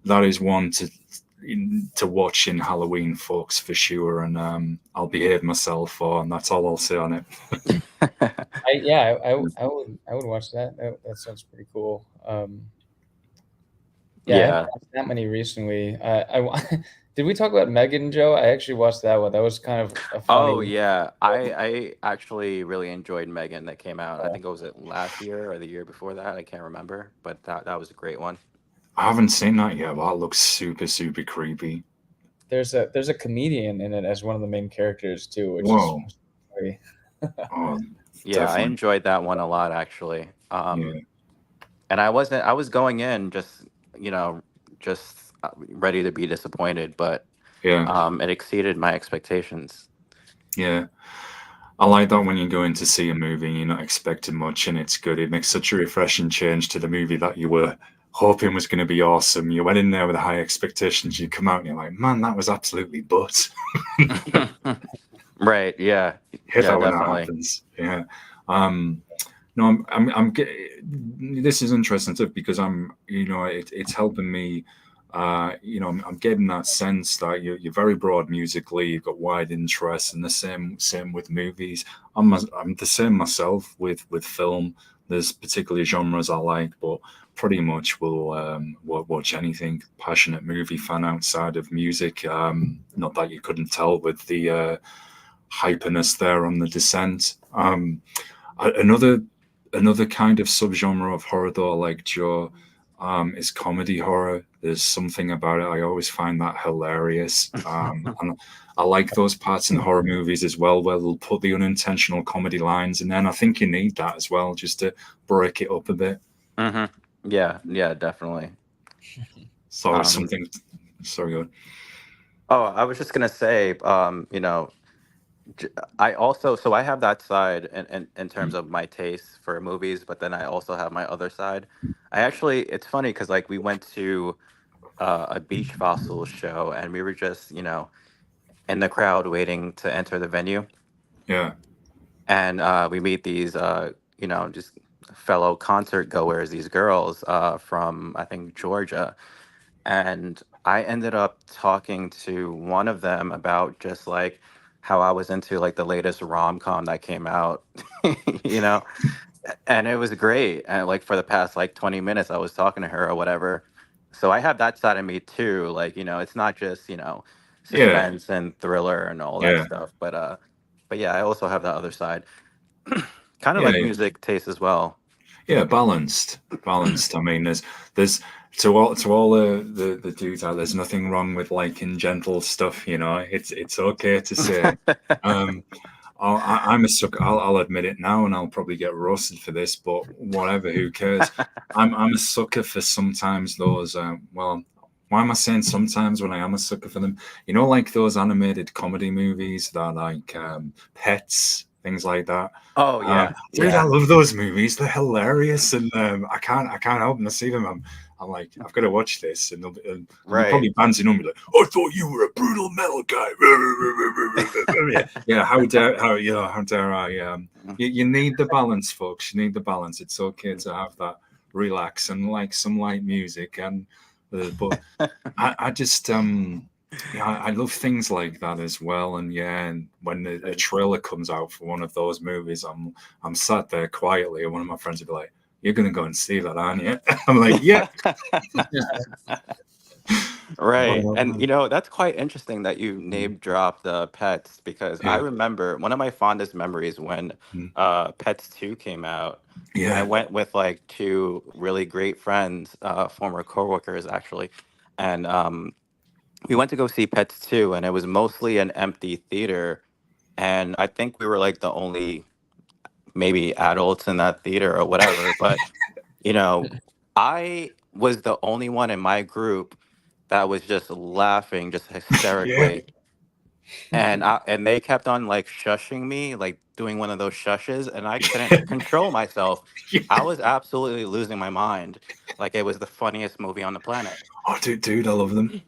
that is one to watch in Halloween, folks, for sure. And I'll behave myself for, and that's all I'll say on it. I would watch that. That sounds pretty cool. Yeah, I haven't Yeah. watched that many recently. Did we talk about Megan, Joe? I actually watched that one. That was kind of a Oh funny. yeah. I actually really enjoyed Megan that came out. I think it was it last year or the year before that. I can't remember, but that was a great one. I haven't seen that yet, but that looks super, super creepy. There's a comedian in it as one of the main characters too, which is Whoa. funny. Oh, Yeah, I definitely. enjoyed that one a lot actually. Yeah. And I was going in just, you know, just ready to be disappointed, but Yeah. it exceeded my expectations. Yeah. I like that when you go in to see a movie and you're not expecting much and it's good. It makes such a refreshing change to the movie that you were hoping was going to be awesome. You went in there with high expectations. You come out and you're like, man, that was absolutely butt. Right, yeah. Hate Yeah, that when that definitely. happens. Yeah. No, this is interesting too because it's helping me. I'm getting that sense that you're very broad musically. You've got wide interests, and the same with movies. I'm the same myself with film. There's particular genres I like, but pretty much will watch anything. Passionate movie fan outside of music. Not that you couldn't tell with the hyperness there on The Descent. Another kind of subgenre of horror though, I like, Joe, is comedy horror. There's something about it. I always find that hilarious. And I like those parts in horror movies as well, where they'll put the unintentional comedy lines, and then I think you need that as well, just to break it up a bit. Yeah, definitely. So Um, something. Sorry, go on. oh, I was just gonna say, I also, so I have that side in terms of my taste for movies, but then I also have my other side. I actually, it's funny because like we went to a beach fossils show and we were just, in the crowd waiting to enter the venue, Yeah, and we meet these, just fellow concert goers, these girls from I think Georgia, and I ended up talking to one of them about just like how I was into like the latest rom com that came out, you know, and it was great. And like for the past like 20 minutes, I was talking to her or whatever. So I have that side of me too. Like, it's not just, yeah, suspense and thriller and all that yeah, stuff. But yeah, I also have that other side. Kind of like yeah. music taste as well. Yeah, balanced. I mean, there's to all the dudes out. There's nothing wrong with liking gentle stuff. It's okay to say. Um, I'm a sucker. I'll admit it now, and I'll probably get roasted for this, but whatever. Who cares? I'm a sucker for sometimes those. Well, why am I saying sometimes when I am a sucker for them? Like those animated comedy movies that are like Pets, things like that. Oh yeah, Dude, I yeah. love those movies. They're hilarious, and I can't help but see them. I'm like, I've got to watch this, and they'll be Right. probably bouncing on me like, I thought you were a brutal metal guy. Yeah, how dare I? You need the balance, folks. You need the balance. It's okay to have that relax and like some light music, and but I just yeah, I love things like that as well. And yeah, and when a trailer comes out for one of those movies, I'm sat there quietly, and one of my friends will be like, "You're gonna go and see that, aren't you?" I'm like, "Yeah." Right. Well, And that's quite interesting that you name dropped the Pets because I Yeah, remember one of my fondest memories when mm, Pets 2 came out. I yeah, went with like two really great friends, former coworkers actually. And we went to go see Pets 2 and it was mostly an empty theater. And I think we were like the only maybe adults in that theater or whatever. But you know, I was the only one in my group that was just laughing just yeah, hysterically. And they kept on like shushing me, like doing one of those shushes, and I couldn't control myself. I yeah. was absolutely losing my mind. Like it was the funniest movie on the planet. Oh, dude, I love them.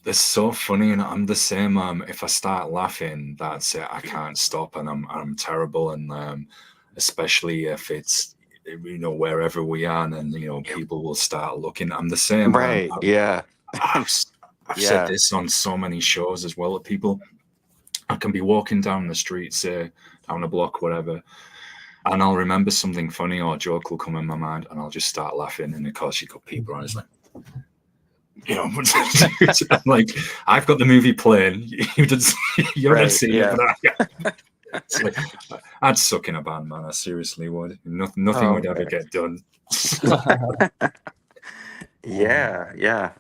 They're so funny, and I'm the same. If I start laughing, that's it. I can't stop, and I'm terrible. And especially if it's wherever we are, and then people will start looking. I'm the same. Right. Yeah. I've, I've said Yeah. this on so many shows as well. That people, I can be walking down the street, say down a block, whatever, and I'll remember something funny or a joke will come in my mind, and I'll just start laughing. And of course, you got people on. It's like, I'm like, I've got the movie playing. You're not Right. seeing it, Yeah. but it's like, I'd suck in a band, man. I seriously would. Nothing oh, would ever get done. Yeah. Yeah.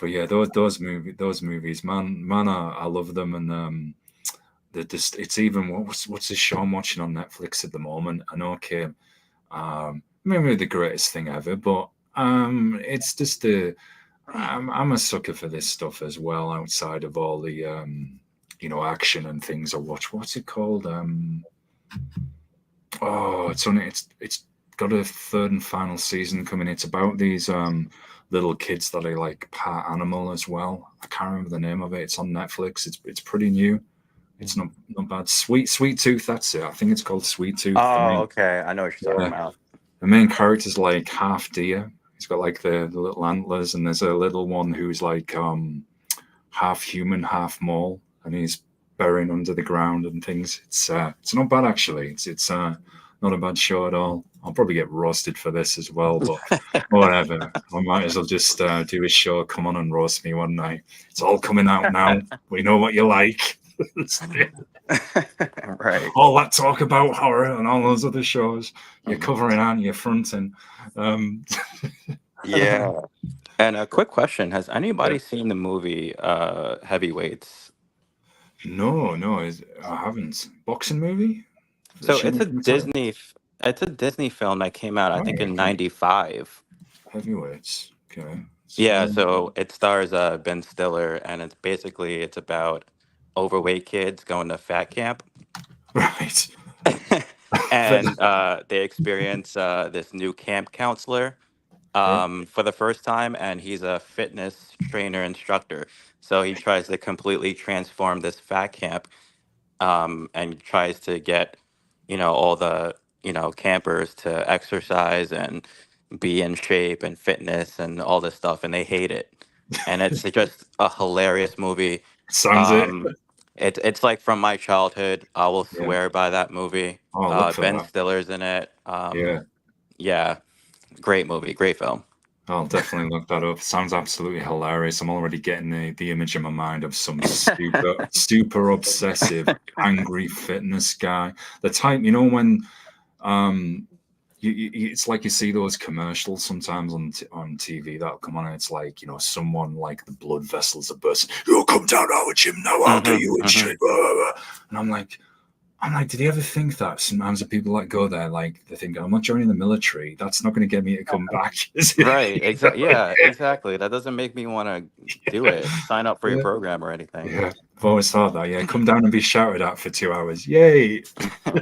But yeah, those movies, man, I love them, and they're just. It's even what's the show I'm watching on Netflix at the moment? I know, okay, maybe the greatest thing ever, but it's just I'm a sucker for this stuff as well. Outside of all the action and things I watch. What's it called? Oh, it's got a third and final season coming. It's about these little kids that are like part animal as well. I can't remember the name of it. It's on Netflix. It's pretty new. It's not bad. Sweet Tooth. That's it. I think it's called Sweet Tooth. Oh, okay. I know what you're talking Yeah, about. the main character's like half deer. He's got like the little antlers, and there's a little one who's like half human, half mole, and he's burying under the ground and things. It's not bad actually. It's not a bad show at all. I'll probably get roasted for this as well, but whatever. I might as well just do a show. Come on and roast me one night. It's all coming out now. We know what you like. Right. All that talk about horror and all those other shows, you're covering, aren't you? Fronting. Yeah. And a quick question: has anybody Yeah. seen the movie Heavyweights? No, I haven't. Boxing movie? So Show me the title. It's a Disney film that came out, I Oh, think, in okay. '95. Heavyweights. Okay. Yeah, So, so it stars Ben Stiller, and it's about overweight kids going to fat camp, right. and they experience this new camp counselor Yeah. for the first time, and he's a fitness trainer instructor. So he tries to completely transform this fat camp, and tries to get, all the, campers to exercise and be in shape and fitness and all this stuff, and they hate it. And it's just a hilarious movie. Sounds it. Um, it's like from my childhood. I will Yeah. swear by that movie. Oh, look for Ben that. Stiller's in it. Yeah. Yeah, great movie, great film. I'll definitely look that up. Sounds absolutely hilarious. I'm already getting the image in my mind of some super obsessive, angry fitness guy. The type, when it's like you see those commercials sometimes on TV that'll come on, and it's like, someone like the blood vessels are bursting. You'll come down our gym now. I'll get you in shape. And I'm like, did he ever think that sometimes the people that go there, like, they think, I'm not joining the military. That's not going to get me to come back. Is it? Right, exactly. Yeah, exactly. That doesn't make me want to do it. Sign up for your Yeah. program or anything. Yeah, I've always thought that. Yeah, come down and be shouted at for 2 hours. Yay!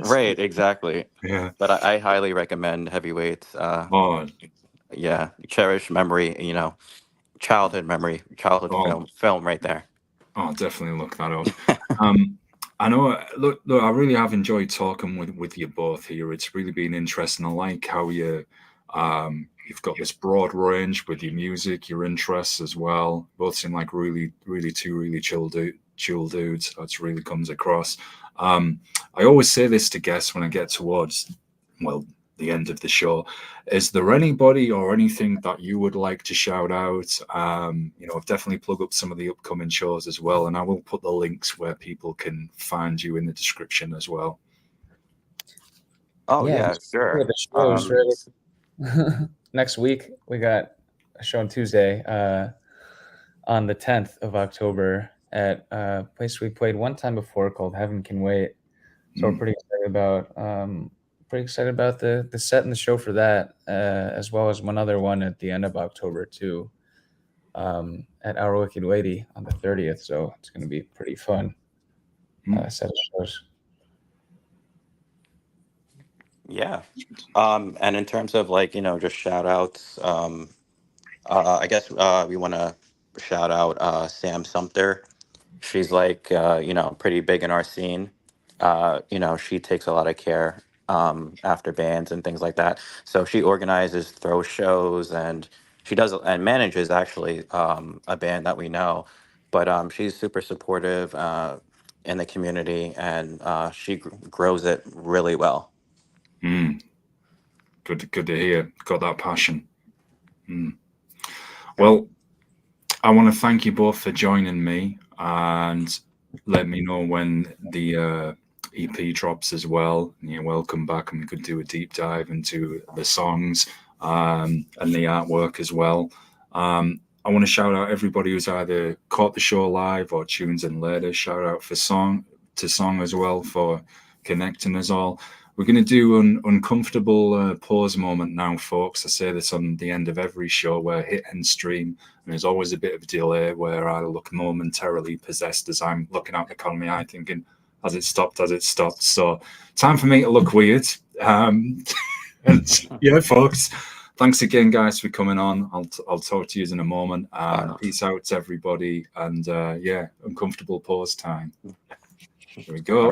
Right, exactly. Yeah. But I highly recommend Heavyweights. Oh, Yeah, cherished memory. Childhood oh, film right there. oh, definitely look that up. I know. Look, I really have enjoyed talking with you both here. It's really been interesting. I like how you've got this broad range with your music, your interests as well. Both seem like really chill dudes. That's really comes across. I always say this to guests when I get towards, the end of the show. Is there anybody or anything that you would like to shout out? Definitely plug up some of the upcoming shows as well, and I will put the links where people can find you in the description as well. Oh Yeah, yeah, sure. the shows right next week. We got a show on Tuesday, on the 10th of October at a place we played one time before called Heaven Can Wait. So we're pretty excited about the set and the show for that, as well as one other one at the end of October too, at Our Wicked Lady on the 30th. So it's going to be pretty fun set of shows. Yeah. And in terms of just shout outs, I guess we want to shout out Sam Sumter. She's pretty big in our scene. She takes a lot of care after bands and things like that. So she organizes throw shows, and she does and manages actually a band that we know. But she's super supportive in the community, and she grows it really well. Good to hear. Got that passion. Well, I want to thank you both for joining me and let me know when the EP drops as well. You're welcome back, and we could do a deep dive into the songs and the artwork as well. I want to shout out everybody who's either caught the show live or tunes in later. Shout out for song as well for connecting us all. We're going to do an uncomfortable pause moment now, folks. I say this on the end of every show where hit end stream, and there's always a bit of a delay where I look momentarily possessed as I'm looking out the corner of my eye thinking, has it stopped? So time for me to look weird. And yeah, folks, thanks again, guys, for coming on. I'll talk to you in a moment. Peace out to everybody. And uncomfortable pause time. Here we go.